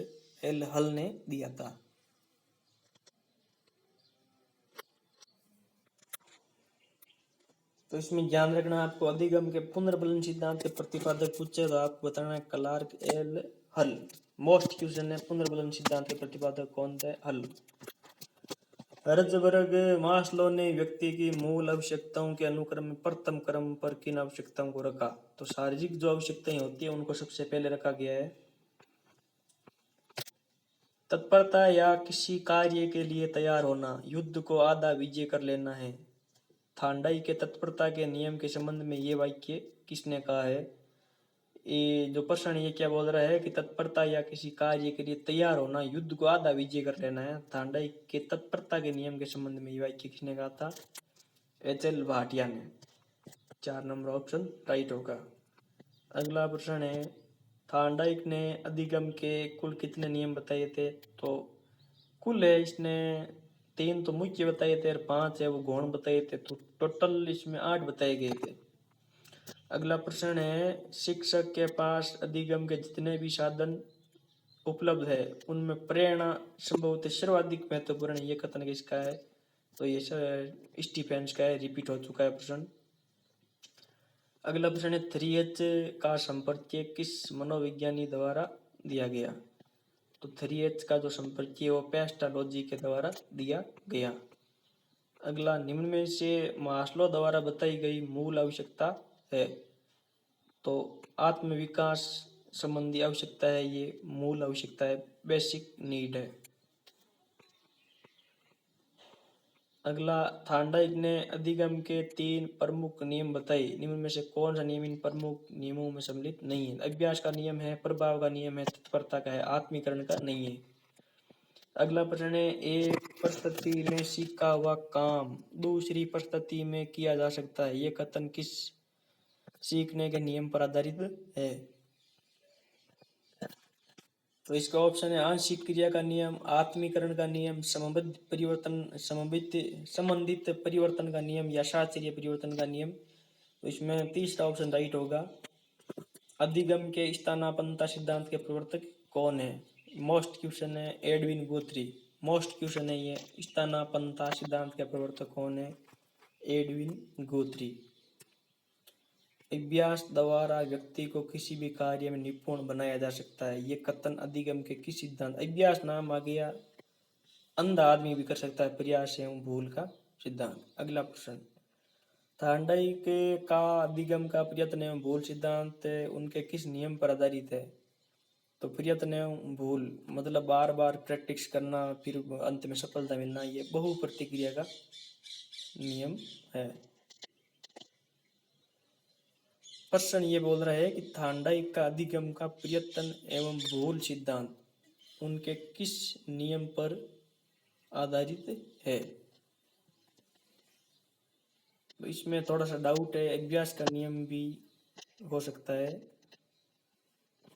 एल हल ने दिया था। तो इसमें ध्यान रखना आपको, अधिगम के पुनर्बलन सिद्धांत के प्रतिपादक पूछे तो आपको बताना है क्लार्क एल हल। मोस्ट क्वेश्चन है, पुनर्बलन सिद्धांत के प्रतिपादक कौन थे? हल। हर्जबर्ग मास्लो ने व्यक्ति की मूल आवश्यकताओं के अनुक्रम में प्रथम क्रम पर किन आवश्यकताओं को रखा? तो शारीरिक जो आवश्यकताएं होती है उनको सबसे पहले रखा गया है। तत्परता या किसी कार्य के लिए तैयार होना, युद्ध को आधा विजय कर लेना है। थार्नडाइक के तत्परता के नियम के संबंध में ये वाक्य किसने कहा है? ये जो प्रश्न ये क्या बोल रहा है कि तत्परता या किसी कार्य के लिए तैयार होना, युद्ध को आधा विजय कर लेना है। थार्नडाइक के तत्परता के नियम के संबंध में ये वाक्य किसने कहा था? एच.एल. भाटिया ने। 4 नंबर ऑप्शन राइट होगा। अगला प्रश्न है, थार्नडाइक ने अधिगम के कुल कितने नियम बताए थे? तो कुल है इसने 3 तो मुख्य बताए थे और 5 है वो गौण बताए थे। तो टोटल इसमें 8 बताए गए थे। अगला प्रश्न है, शिक्षक के पास अधिगम के जितने भी साधन उपलब्ध है उनमें प्रेरणा संभवतः सर्वाधिक महत्वपूर्ण है। ये कथन किसका है? तो ये स्टीफेंस का है। रिपीट हो चुका है प्रश्न। अगला प्रश्न है, 3H का संपर्क किस मनोविज्ञानी द्वारा दिया गया? तो 3H का जो संपर्क है वो पेस्टालोजी के द्वारा दिया गया। अगला, निम्न में से मास्लो द्वारा बताई गई मूल आवश्यकता है? तो आत्मविकास संबंधी आवश्यकता है, ये मूल आवश्यकता है, बेसिक नीड है। अगला, थार्नडाइक ने अधिगम के 3 प्रमुख नियम बताए, निम्न में से कौन सा नियम इन प्रमुख नियमों में सम्मिलित नहीं है? अभ्यास का नियम है, प्रभाव का नियम है, तत्परता का है, आत्मीकरण का नहीं है। अगला प्रश्न है, एक परिस्थिति में सीखा हुआ काम दूसरी परिस्थिति में किया जा सकता है, ये कथन किस सीखने के नियम पर आधारित है? तो इसका ऑप्शन है आंशिक क्रिया का नियम, आत्मीकरण का नियम, संबंधित परिवर्तन का नियम या शास्त्रीय परिवर्तन का नियम। तो इसमें तीसरा ऑप्शन राइट होगा। अधिगम के स्थानापन्नता सिद्धांत के प्रवर्तक कौन है? मोस्ट क्वेश्चन है, एडविन गुथ्री। मोस्ट क्वेश्चन है ये, स्थानापन्नता सिद्धांत के प्रवर्तक कौन है? एडविन गुथ्री। अभ्यास द्वारा व्यक्ति को किसी भी कार्य में निपुण बनाया जा सकता है, ये कथन अधिगम के किस सिद्धांत? अभ्यास नाम आ गया, अंधा आदमी भी कर सकता है प्रयास एवं भूल का सिद्धांत। अगला प्रश्न, थार्नडाइक का अधिगम का प्रयत्न एवं भूल सिद्धांत उनके किस नियम पर आधारित है? तो प्रयत्न एवं भूल मतलब बार बार प्रैक्टिस करना फिर अंत में सफलता मिलना, ये बहु प्रतिक्रिया का नियम है। प्रश्न ये बोल रहा है कि थार्नडाइक का अधिगम का प्रयत्न एवं भूल सिद्धांत उनके किस नियम पर आधारित है? तो इसमें थोड़ा सा डाउट है, अभ्यास का नियम भी हो सकता है।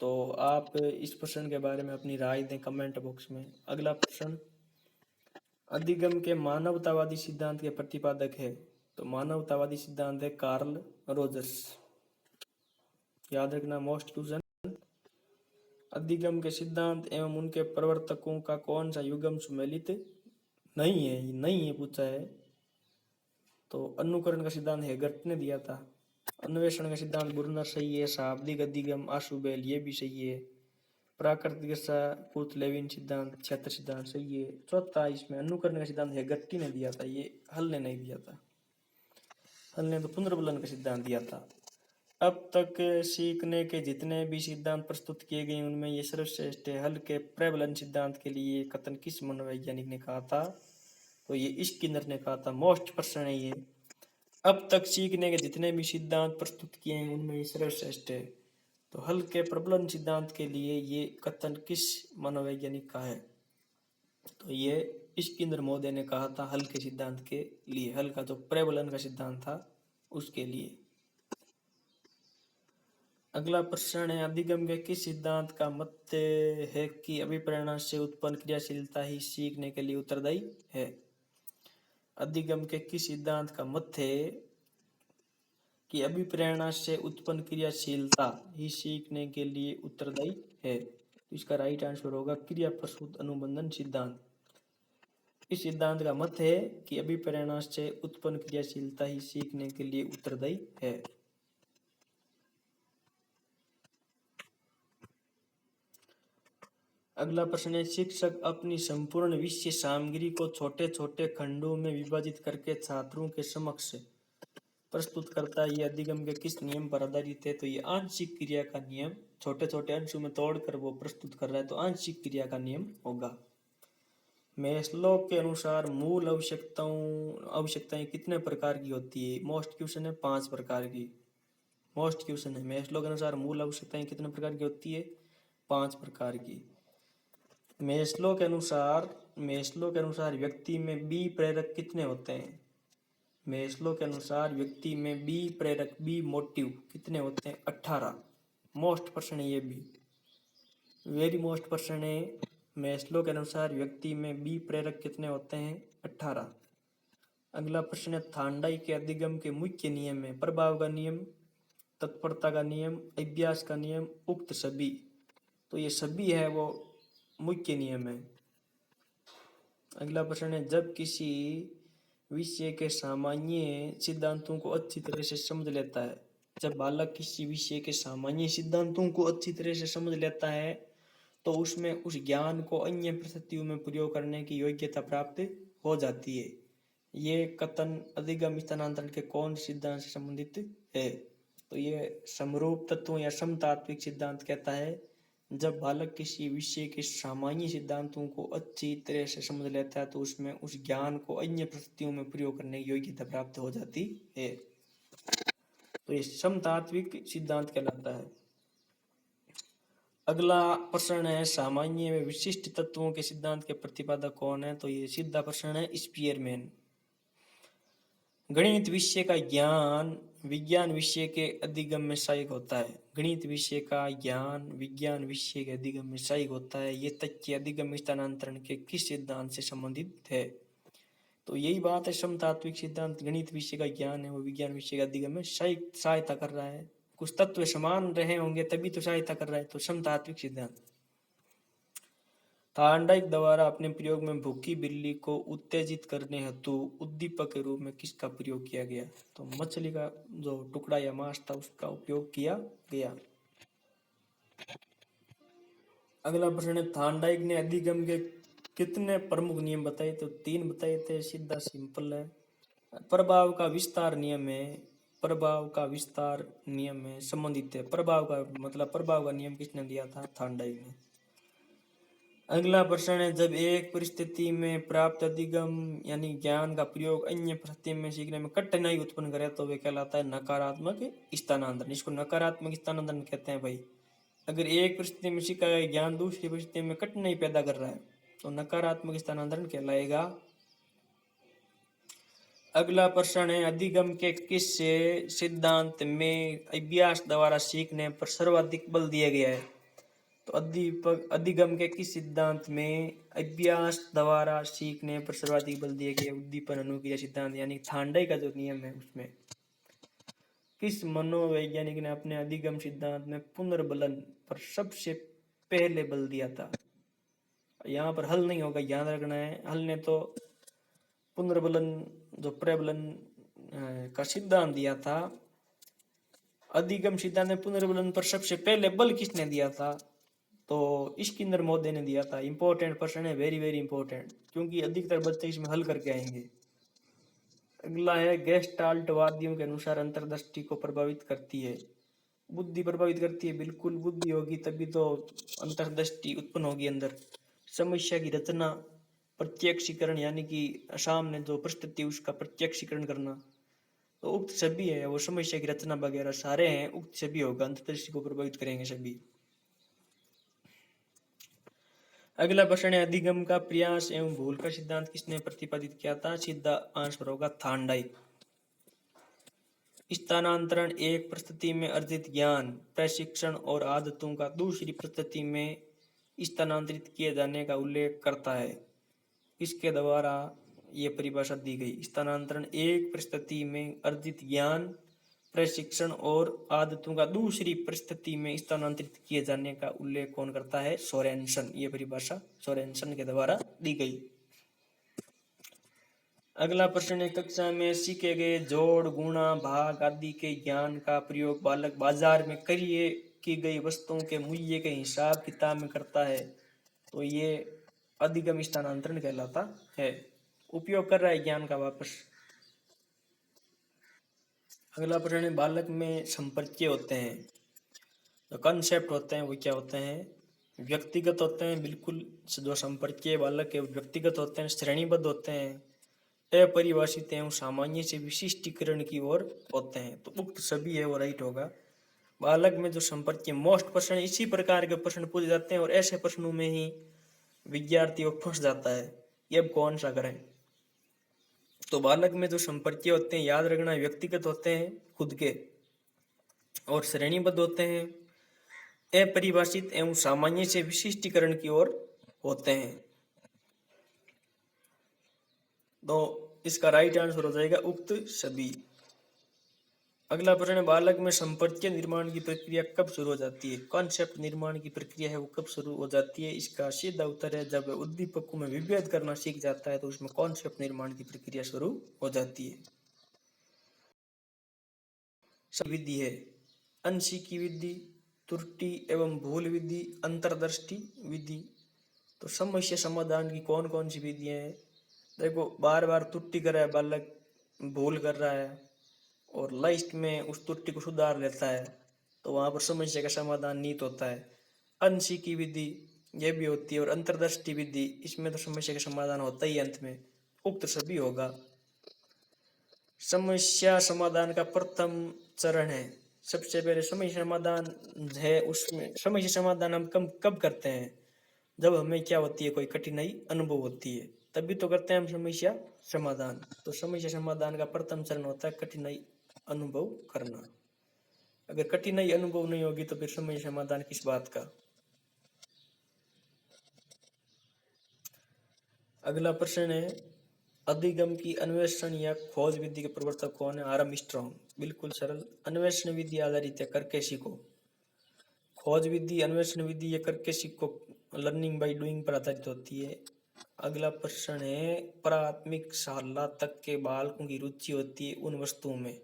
तो आप इस प्रश्न के बारे में अपनी राय दें कमेंट बॉक्स में। अगला प्रश्न, अधिगम के मानवतावादी सिद्धांत के प्रतिपादक है? तो मानवतावादी सिद्धांत है कार्ल रोजर्स। याद रखना मोस्ट क्वेश्चन। अधिगम के सिद्धांत एवं उनके प्रवर्तकों का कौन सा युगम सुमेलित नहीं है? नहीं है पूछा है। तो अनुकरण का सिद्धांत हेगर्ट ने दिया था। अन्वेषण का सिद्धांत बुर्नर सही है। शाब्दिक अधिगम आशुबेल ये भी सही है। प्राकृतिक कुत लेविन सिद्धांत क्षेत्र सिद्धांत सही है। चौथा इसमें अनुकरण का सिद्धांत हेगर्टी ने दिया था, ये हल ने नहीं दिया था। हल ने तो पुनर्बलन का सिद्धांत दिया था। अब तक सीखने के जितने भी सिद्धांत प्रस्तुत किए गए उनमें ये सर्वश्रेष्ठ है। हल के प्रबलन सिद्धांत के लिए कथन किस मनोवैज्ञानिक ने कहा था? तो ये स्किनर ने कहा था। मोस्ट प्रश्न है ये। अब तक सीखने के जितने भी सिद्धांत प्रस्तुत किए हैं उनमें ये सर्वश्रेष्ठ है। तो हल के प्रबलन सिद्धांत के लिए ये कथन किस मनोवैज्ञानिक का है? तो ये स्किनर महोदय ने कहा था हल के सिद्धांत के लिए, हल का जो प्रबलन का सिद्धांत था उसके लिए। अगला प्रश्न है, अधिगम के किस सिद्धांत का मत है कि अभिप्रेरणा से उत्पन्न क्रियाशीलता ही सीखने के लिए उत्तरदायी है? अधिगम के किस सिद्धांत का मत है कि अभिप्रेरणा से उत्पन्न क्रियाशीलता ही सीखने के लिए उत्तरदायी है? तो इसका राइट आंसर होगा क्रिया प्रसूत अनुबंधन सिद्धांत। इस सिद्धांत का मत है कि अभिप्रेरणा से उत्पन्न क्रियाशीलता ही सीखने के लिए उत्तरदायी है। अगला प्रश्न है, शिक्षक अपनी संपूर्ण विषय सामग्री को छोटे छोटे खंडों में विभाजित करके छात्रों के समक्ष प्रस्तुत करता है, ये अधिगम के किस नियम पर आधारित है? तो ये आंशिक क्रिया का नियम। छोटे छोटे अंशों में तोड़कर वो प्रस्तुत कर रहा है, तो आंशिक क्रिया का नियम होगा। मैस्लो के अनुसार मूल आवश्यकताएं कितने प्रकार की होती है? मोस्ट क्वेश्चन है, 5 प्रकार की। मोस्ट क्वेश्चन है, मैस्लो के अनुसार मूल आवश्यकताएं कितने प्रकार की होती है? 5 प्रकार की। मैस्लो के अनुसार व्यक्ति में बी प्रेरक कितने होते हैं? मैस्लो के अनुसार व्यक्ति में बी प्रेरक, बी मोटिव कितने होते हैं? 18। मोस्ट प्रश्न है ये भी, वेरी मोस्ट प्रश्न है। मैस्लो के अनुसार व्यक्ति में बी प्रेरक कितने होते हैं? 18। अगला प्रश्न है, थार्नडाइक के अधिगम के मुख्य नियम है? प्रभाव का नियम, तत्परता का नियम, अभ्यास का नियम, उक्त सभी। तो ये सभी है वो मुख्य नियम है। अगला प्रश्न है, जब किसी विषय के सामान्य सिद्धांतों को अच्छी तरह से समझ लेता है, जब बालक किसी विषय के सामान्य सिद्धांतों को अच्छी तरह से समझ लेता है तो उसमें उस ज्ञान को अन्य परिस्थितियों में प्रयोग करने की योग्यता प्राप्त हो जाती है। ये कथन अधिगम स्थानांतरण के कौन सिद्धांत से संबंधित है? तो ये समरूप तत्वों या समतात्विक सिद्धांत कहता है, जब बालक किसी विषय के सामान्य सिद्धांतों को अच्छी तरह से समझ लेता है तो उसमें उस ज्ञान को अन्य परिस्थितियों में प्रयोग करने की योग्यता प्राप्त हो जाती है। तो ये समतात्विक सिद्धांत कहलाता है। अगला प्रश्न है, सामान्य व विशिष्ट तत्वों के सिद्धांत के प्रतिपादक कौन है? तो ये सीधा प्रश्न है, स्पीयरमैन। गणित विषय का ज्ञान विज्ञान विषय के अधिगम में सहायक होता है। गणित विषय का ज्ञान विज्ञान विषय के अधिगम में सहायक होता है। ये तथ्य अधिगम स्थानांतरण के किस सिद्धांत से संबंधित है? तो यही बात है, समतात्विक सिद्धांत गणित विषय का ज्ञान है वो विज्ञान विषय के अधिगम में सहायता कर रहा है। कुछ तत्व समान रहे होंगे तभी तो सहायता कर रहा है, तो समतात्विक सिद्धांत। थार्नडाइक द्वारा अपने प्रयोग में भूखी बिल्ली को उत्तेजित करने हेतु उद्दीपक के रूप में किसका प्रयोग किया गया? तो मछली का जो टुकड़ा या मांस था उसका उपयोग किया गया। अगला प्रश्न है, थार्नडाइक ने अधिगम के कितने प्रमुख नियम बताए? तो 3 बताए थे, सीधा सिंपल है। प्रभाव का विस्तार नियम है, प्रभाव का विस्तार नियम है, संबंधित है। प्रभाव का मतलब प्रभाव का नियम किसने दिया था? थांडाई ने। अगला प्रश्न है, जब एक परिस्थिति में प्राप्त अधिगम यानी ज्ञान का प्रयोग अन्य परिस्थिति में सीखने में कठिनाई उत्पन्न करे तो वे कहलाता है नकारात्मक स्थानांतरण। इसको नकारात्मक स्थानांतरण कहते हैं भाई। अगर एक परिस्थिति में सीखा गया ज्ञान दूसरी परिस्थिति में कठिनाई पैदा कर रहा है तो नकारात्मक स्थानांतरण कहलाएगा। अगला प्रश्न है, अधिगम के किस सिद्धांत में अभ्यास द्वारा सीखने पर सर्वाधिक बल दिया गया है? तो अधिगम के किस सिद्धांत में अभ्यास द्वारा सीखने पर सर्वाधिक बल दिया गया? उद्दीपन अनुक्रिया सिद्धांत यानी थांडाई का जो नियम है उसमें। किस मनोवैज्ञानिक ने अपने अधिगम सिद्धांत में पुनर्बलन पर सबसे पहले बल दिया था? यहाँ पर हल नहीं होगा, याद रखना है। हल ने तो पुनर्बलन जो प्रबलन का सिद्धांत दिया था। अधिगम सिद्धांत में पुनर्बलन पर सबसे पहले बल किसने दिया था? तो स्किनर महोदय ने दिया था। इंपॉर्टेंट प्रश्न है, वेरी वेरी इंपॉर्टेंट, क्योंकि अधिकतर बच्चे इसमें हल करके आएंगे। अगला है, गेस्टाल्टवादियों के अनुसार अंतर्दृष्टि को प्रभावित करती है। बुद्धि प्रभावित करती है, बिल्कुल। बुद्धि होगी तभी तो अंतर्दृष्टि उत्पन्न होगी अंदर। समस्या की रचना, प्रत्यक्षीकरण यानी कि सामने जो परिस्थिति उसका प्रत्यक्षीकरण करना, तो उक्त सभी है वो समस्या की रचना वगैरह सारे हैं, उक्त सभी होगा, अंतर्दृष्टि को प्रभावित करेंगे सभी। अगला प्रश्न है, अधिगम का प्रयास एवं भूल का सिद्धांत किसने प्रतिपादित किया था? सीधा आंसर होगा थांडाई। स्थानांतरण एक परिस्थिति में अर्जित ज्ञान, प्रशिक्षण और आदतों का दूसरी परिस्थिति में स्थानांतरित किए जाने का उल्लेख करता है। इसके द्वारा ये परिभाषा दी गई। स्थानांतरण एक परिस्थिति में अर्जित ज्ञान, प्रशिक्षण और आदतों का दूसरी परिस्थिति में स्थानांतरित किए जाने का उल्लेख कौन करता है? सोरेनसन। ये परिभाषा सोरेनसन के द्वारा दी गई। अगला प्रश्न है, कक्षा में सीखे गए जोड़, गुणा, भाग आदि के ज्ञान का प्रयोग बालक बाजार में क्रय की गई वस्तुओं के मूल्य के हिसाब किताब में करता है तो ये अधिगम स्थानांतरण कहलाता है। उपयोग कर रहा है ज्ञान का वापस। अगला प्रश्न है, बालक में संपर्क होते हैं, जो कंसेप्ट होते हैं वो क्या होते हैं? व्यक्तिगत होते हैं, बिल्कुल। जो संपर्क बालक है व्यक्तिगत होते हैं, श्रेणीबद्ध होते हैं, अपरिभाषित एवं सामान्य से विशिष्टीकरण की ओर होते हैं। तो उक्त सभी है वो राइट होगा। बालक में जो संपर्क के मोस्ट प्रश्न इसी प्रकार के प्रश्न पूछे जाते हैं और ऐसे प्रश्नों में ही विद्यार्थी फंस जाता है कि अब कौन सा करें। तो बालक में जो संपर्क होते हैं, याद रखना, व्यक्तिगत होते हैं खुद के, और श्रेणीबद्ध होते हैं, अपरिभाषित एवं सामान्य से विशिष्टीकरण की ओर होते हैं। तो इसका राइट आंसर हो जाएगा उक्त सभी। अगला प्रश्न है, बालक में संपर्क के निर्माण की प्रक्रिया कब शुरू हो जाती है? कॉन्सेप्ट निर्माण की प्रक्रिया है वो कब शुरू हो जाती है? इसका सीधा उत्तर है, जब उद्दीपकों में विभेद करना सीख जाता है तो उसमें कॉन्सेप्ट निर्माण की प्रक्रिया शुरू हो जाती है। विधि है अनसीखी विधि, त्रुटि एवं भूल विधि, अंतर्दृष्टि विधि। तो समस्या समाधान की कौन कौन सी विधियां हैं? देखो, बार बार त्रुटि कर रहा है बालक, भूल कर रहा है और लास्ट में उस त्रुटि को सुधार लेता है तो वहां पर समस्या का समाधान निहित होता है। अनसीखी विधि ये भी होती है, और अंतर्दृष्टि विधि, इसमें तो समस्या का समाधान होता ही अंत में। उक्त सभी होगा। समस्या समाधान का प्रथम चरण है, सबसे पहले समस्या समाधान है, उसमें समस्या समाधान हम कब करते हैं? जब हमें क्या होती है, कोई कठिनाई अनुभव होती है, तभी तो करते हैं हम समस्या समाधान। तो समस्या समाधान का प्रथम चरण होता है कठिनाई अनुभव करना। अगर कठिनाई अनुभव नहीं होगी तो फिर समस्या समाधान किस बात का? अगला प्रश्न है, अधिगम की अन्वेषण या खोज विधि के प्रवर्तक कौन है? आर्मस्ट्रांग। बिल्कुल सरल। अन्वेषण विधि आधारित है, करके सीखो। खोज विधि, अन्वेषण विधि ये करके सीखो, लर्निंग बाय डूइंग पर आधारित होती है। अगला प्रश्न है, प्राथमिक शाला तक के बालकों की रुचि होती है उन वस्तुओं में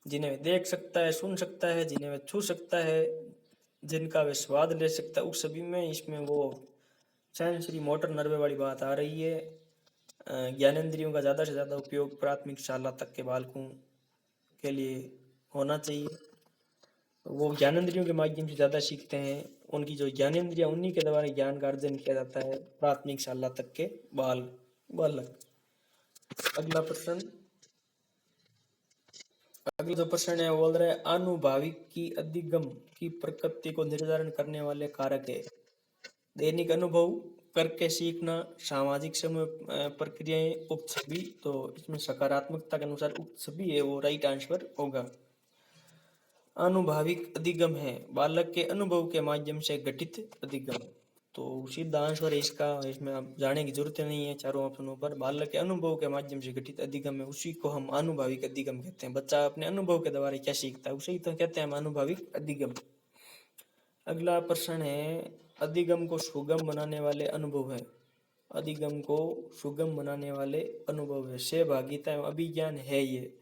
जिन्हें वे देख सकता है, सुन सकता है, जिन्हें वे छू सकता है, जिनका वे स्वाद ले सकता है, उस सभी में इसमें वो सेंसरी मोटर नर्वे वाली बात आ रही है। ज्ञानेंद्रियों का ज़्यादा से ज़्यादा उपयोग प्राथमिक शाला तक के बालकों के लिए होना चाहिए। तो वो ज्ञानेंद्रियों के माध्यम से ज़्यादा सीखते हैं, उनकी जो ज्ञानेंद्रियाँ उन्हीं के द्वारा ज्ञान का अर्जन किया जाता है प्राथमिक शाला तक के बालक। अगला जो प्रश्न है वो बोल रहा है आनुभाविक की अधिगम की प्रकृति को निर्धारण करने वाले कारक है। दैनिक अनुभव करके सीखना, सामाजिक समूह प्रक्रियाएं, उक्त सभी। तो इसमें सकारात्मकता के अनुसार उक्त सभी है वो राइट आंसर होगा। आनुभाविक अधिगम है बालक के अनुभव के माध्यम से गठित अधिगम। तो सीधा आंसर है इसका, इसमें आप जाने की जरूरत नहीं है चारों ऑप्शनों पर। बालक के अनुभव के माध्यम से गठित अधिगम है, उसी को हम आनुभाविक अधिगम कहते हैं। बच्चा अपने अनुभव के द्वारा क्या सीखता है उसे ही तो कहते हैं हम आनुभाविक अधिगम। अगला प्रश्न है अधिगम को सुगम बनाने वाले अनुभव है। अधिगम को सुगम बनाने वाले अनुभव है। सहभागिता एवं अभिज्ञान है ये।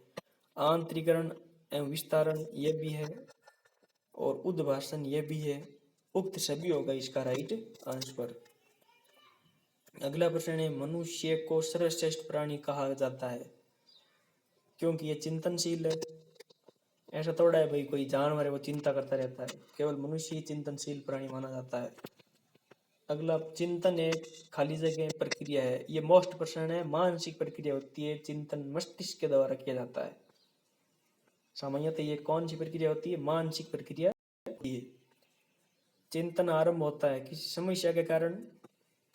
आंतरिकरण एवं विस्तारण ये भी है, और उद्भाषण ये भी है। उक्त सभी होगा इसका राइट आंसर। अगला प्रश्न है मनुष्य को सर्वश्रेष्ठ प्राणी कहा जाता है क्योंकि ये चिंतनशील है। ऐसा थोड़ा है भाई कोई जानवर है वो चिंता करता रहता है, केवल मनुष्य ही चिंतनशील प्राणी माना जाता है। अगला चिंतन एक खाली जगह प्रक्रिया है, ये मोस्ट प्रश्न है। मानसिक प्रक्रिया होती है, चिंतन मस्तिष्क के द्वारा किया जाता है। सामान्यतः ये कौन सी प्रक्रिया होती है? मानसिक प्रक्रिया होती है। चिंतन आरंभ होता है किसी समस्या के कारण,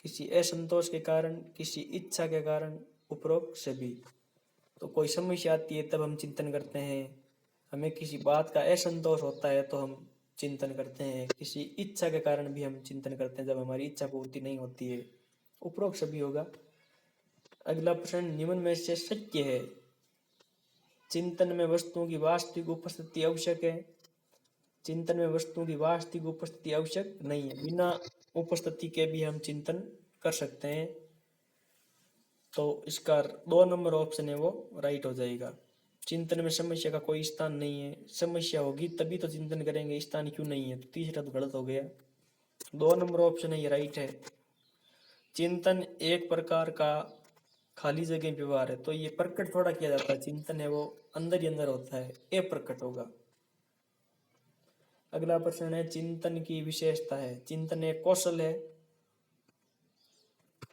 किसी असंतोष के कारण, किसी इच्छा के कारण, उपरोक्त सभी। तो कोई समस्या आती है तब हम चिंतन करते हैं, हमें किसी बात का असंतोष होता है तो हम चिंतन करते हैं, किसी इच्छा के कारण भी हम चिंतन करते हैं जब हमारी इच्छा पूर्ति नहीं होती है। उपरोक्त सभी होगा। अगला प्रश्न निम्न में से सत्य है। चिंतन में वस्तुओं की वास्तविक उपस्थिति आवश्यक है। चिंतन में वस्तुओं की वास्तविक उपस्थिति आवश्यक नहीं है, बिना उपस्थिति के भी हम चिंतन कर सकते हैं। तो इसका 2 नंबर ऑप्शन है वो राइट हो जाएगा। चिंतन में समस्या का कोई स्थान नहीं है, समस्या होगी तभी तो चिंतन करेंगे, स्थान क्यों नहीं है? तो तीसरा तो गलत हो गया। 2 नंबर ऑप्शन है ये राइट है। चिंतन एक प्रकार का खाली जगह व्यवहार है, तो ये प्रकट थोड़ा किया जाता है, चिंतन है वो अंदर ही अंदर होता है, ये प्रकट होगा। अगला प्रश्न है चिंतन की विशेषता है। चिंतन एक कौशल है,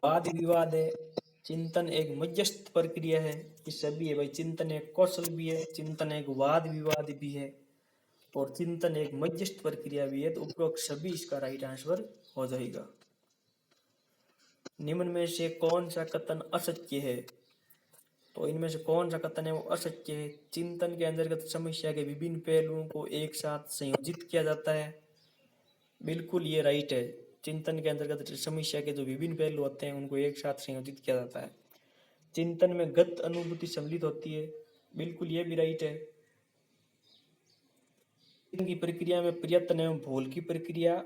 वाद विवाद है, चिंतन एक मध्यस्थ प्रक्रिया है। ये सभी है भाई, चिंतन एक कौशल भी है, चिंतन एक वाद विवाद भी है, और चिंतन एक मध्यस्थ प्रक्रिया भी है। तो उपरोक्त सभी इसका राइट आंसर हो जाएगा। निम्न में से कौन सा कथन असत्य है? तो इनमें से कौन सा कथन है वो असत्य है? चिंतन के अंतर्गत समस्या के विभिन्न पहलुओं को एक साथ संयोजित किया जाता है। बिल्कुल ये राइट है। चिंतन के अंतर्गत समस्या के जो विभिन्न पहलू होते हैं उनको एक साथ संयोजित किया जाता है। चिंतन में गत अनुभूति सम्मिलित होती है, बिल्कुल ये भी राइट है। चिंतन की प्रक्रिया में प्रयत्न एवं भूल की प्रक्रिया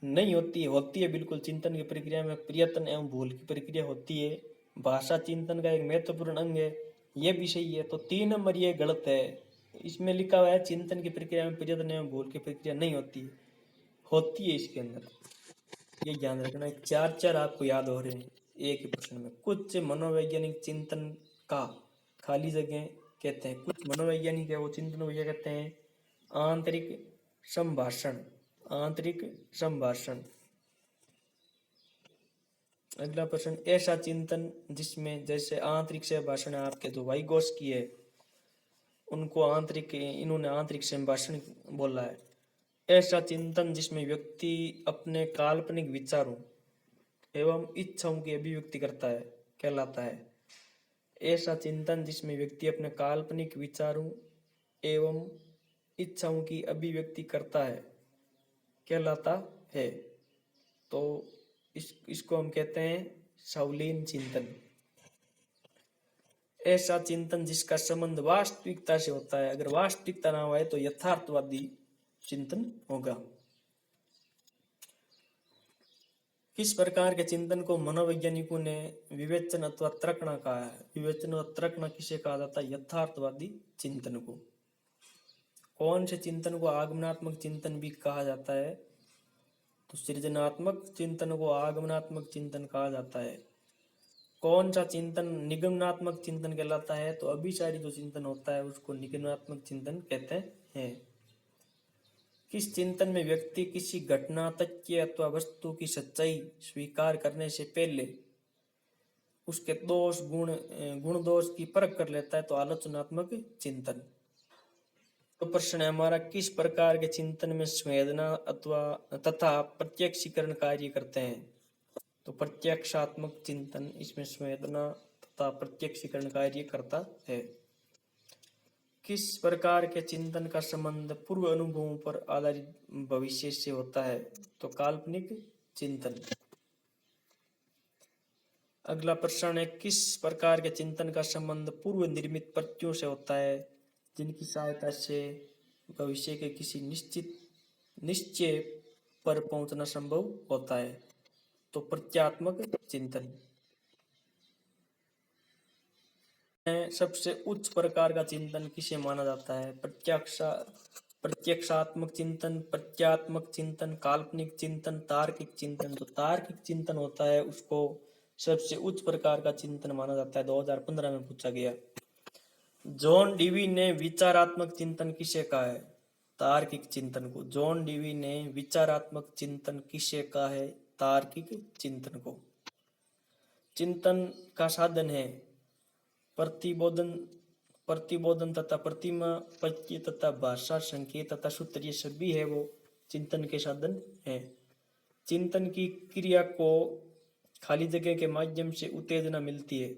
नहीं होती है बिल्कुल। चिंतन की प्रक्रिया में प्रयत्न एवं भूल की प्रक्रिया होती है। भाषा चिंतन का एक महत्वपूर्ण अंग है, ये भी सही है। तो 3 नंबर ये गलत है। इसमें लिखा हुआ है चिंतन की प्रक्रिया में प्रयत्न एवं भूल की प्रक्रिया नहीं होती है इसके अंदर, ये ध्यान रखना। 4 आपको याद हो रहे हैं एक ही प्रश्न में। कुछ मनोवैज्ञानिक चिंतन का खाली जगह कहते हैं। कुछ मनोवैज्ञानिक है वो चिंतन को क्या कहते हैं? आंतरिक संभाषण। आंतरिक संभाषण। अगला प्रश्न ऐसा चिंतन जिसमें, जैसे आंतरिक संभाषण है आपके जो वाइगोस्की है उनको आंतरिक, इन्होंने आंतरिक संभाषण बोला है। ऐसा चिंतन जिसमें व्यक्ति अपने काल्पनिक विचारों एवं इच्छाओं की अभिव्यक्ति करता है कहलाता है। ऐसा चिंतन जिसमें व्यक्ति अपने काल्पनिक विचारों एवं इच्छाओं की अभिव्यक्ति करता है कहलाता है। तो इसको हम कहते हैं साउलीन चिंतन। ऐसा चिंतन जिसका संबंध वास्तविकता से होता है। अगर वास्तविकता ना हो तो यथार्थवादी चिंतन होगा। किस प्रकार के चिंतन को मनोवैज्ञानिकों ने विवेचन अथवा तर्कणा कहा है? विवेचन और तर्कणा किसे कहा जाता है? यथार्थवादी चिंतन को। कौन से चिंतन को आगमनात्मक चिंतन भी कहा जाता है? तो सृजनात्मक चिंतन को आगमनात्मक चिंतन कहा जाता है। कौन सा चिंतन निगमनात्मक चिंतन कहलाता है? तो अभिसारी जो चिंतन होता है उसको निगमनात्मक चिंतन कहते हैं। किस चिंतन में व्यक्ति किसी घटना, तथ्य अथवा वस्तु की सच्चाई स्वीकार करने से पहले उसके दोष गुण दोष की परख कर लेता है? तो आलोचनात्मक चिंतन। तो प्रश्न है हमारा, किस प्रकार के चिंतन में संवेदना अथवा तथा प्रत्यक्षीकरण कार्य करते हैं? तो प्रत्यक्षात्मक चिंतन इसमें संवेदना तथा प्रत्यक्षीकरण कार्य करता है। किस प्रकार के चिंतन का संबंध पूर्व अनुभवों पर आधारित भविष्य से होता है? तो काल्पनिक चिंतन। अगला प्रश्न है, किस प्रकार के चिंतन का संबंध पूर्व निर्मित प्रत्ययों से होता है जिनकी सहायता से भविष्य के किसी निश्चय पर पहुंचना संभव होता है? तो प्रत्यात्मक चिंतन। सबसे उच्च प्रकार का चिंतन किसे माना जाता है? प्रत्यक्षात्मक चिंतन, प्रत्यात्मक चिंतन, काल्पनिक चिंतन, तार्किक चिंतन। तो तार्किक चिंतन होता है उसको सबसे उच्च प्रकार का चिंतन माना जाता है। 2015 में पूछा गया। जॉन डीवी ने विचारात्मक चिंतन किसे कहा है? तार्किक चिंतन को। जॉन डीवी ने विचारात्मक चिंतन किसे कहा है? तार्किक चिंतन को। चिंतन का साधन है प्रतिबोधन तथा प्रतिमा, प्रत्यय तथा भाषा, संकेत तथा सूत्र, ये सभी है वो चिंतन के साधन है। चिंतन की क्रिया को खाली जगह के माध्यम से उत्तेजना मिलती है।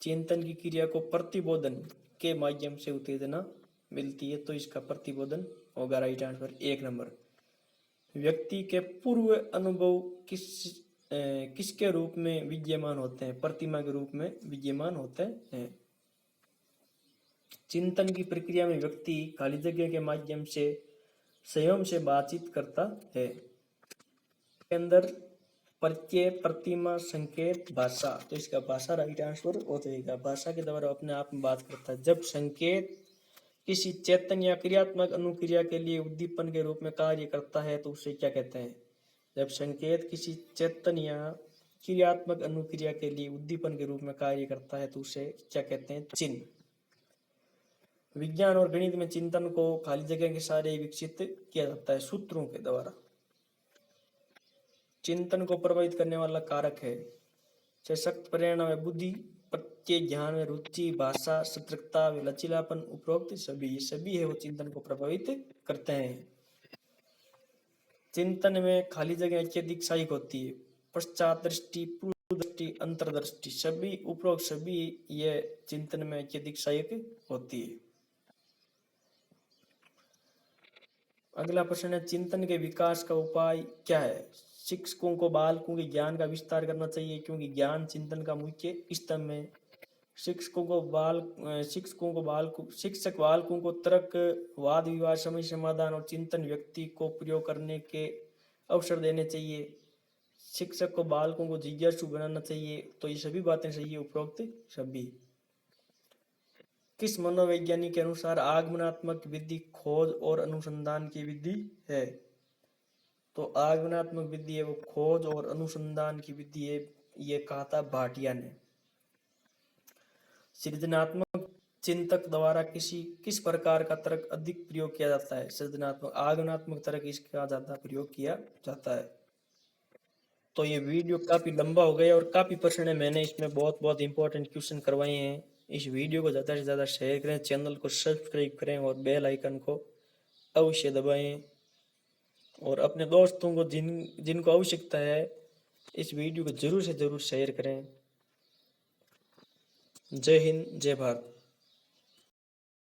चिंतन की क्रिया को प्रतिबोधन के माध्यम से उत्तेजना मिलती है। तो इसका प्रतिबोधन होगा राइट आंसर 1 नंबर। व्यक्ति के पूर्व अनुभव किसके रूप में विद्यमान होते हैं? प्रतिमा के रूप में विद्यमान होते हैं। चिंतन की प्रक्रिया में व्यक्ति खाली जगह के माध्यम से स्वयं से बातचीत करता है। के अंदर प्रत्यय, प्रतिमा, संकेत, भाषा। तो इसका भाषा राइट आंसर हो जाएगा। भाषा के द्वारा अपने आप में बात करता है। जब संकेत किसी चेतन या क्रियात्मक अनुक्रिया के लिए उद्दीपन के रूप में कार्य करता है तो उसे क्या कहते हैं? जब संकेत किसी चेतन या क्रियात्मक अनुक्रिया के लिए उद्दीपन के रूप में कार्य करता है तो उसे क्या कहते हैं? चिन्ह। विज्ञान और गणित में चिंतन को खाली जगह के सारे विकसित किया जाता है सूत्रों के द्वारा। चिंतन को प्रभावित करने वाला कारक है सशक्त प्रेरणा में बुद्धि, प्रत्यय ज्ञान में रुचि, भाषा, सतर्कता, लचीलापन, उपरोक्त सभी है वो चिंतन को प्रभावित करते हैं। चिंतन में खाली जगह अत्यधिक सहायक होती है। पश्चात दृष्टि, पूर्व दृष्टि, अंतर्दृष्टि, सभी उपरोक्त सभी ये चिंतन में अत्यधिक सहायक होती है। अगला प्रश्न है, चिंतन के विकास का उपाय क्या है? शिक्षकों को बालकों के ज्ञान का विस्तार करना चाहिए क्योंकि ज्ञान चिंतन का मुख्य स्तंभ है। शिक्षक बालकों को तर्क, वाद विवाद, समस्या समाधान और चिंतन व्यक्ति को प्रयोग करने के अवसर देने चाहिए। शिक्षक को बालकों को जिज्ञासु बनाना चाहिए। तो ये सभी बातें सही है, उपरोक्त सभी। किस मनोवैज्ञानिक के अनुसार आगमनात्मक विधि खोज और अनुसंधान की विधि है? तो आगमनात्मक विधि है वो खोज और अनुसंधान की विधि है, ये कहा था भाटिया ने। सृजनात्मक चिंतक द्वारा किस प्रकार का तर्क अधिक प्रयोग किया जाता है? सृजनात्मक आगमनात्मक तर्क इसका ज्यादा प्रयोग किया जाता है। तो ये वीडियो काफी लंबा हो गया और काफी प्रश्न मैंने इसमें बहुत इंपॉर्टेंट क्वेश्चन करवाए हैं। इस वीडियो को ज़्यादा से ज़्यादा शेयर करें, चैनल को सब्सक्राइब करें और बेल आइकन को अवश्य दबाएं। और अपने दोस्तों को जिनको आवश्यकता है इस वीडियो को जरूर से जरूर शेयर करें। जय हिंद, जय भारत।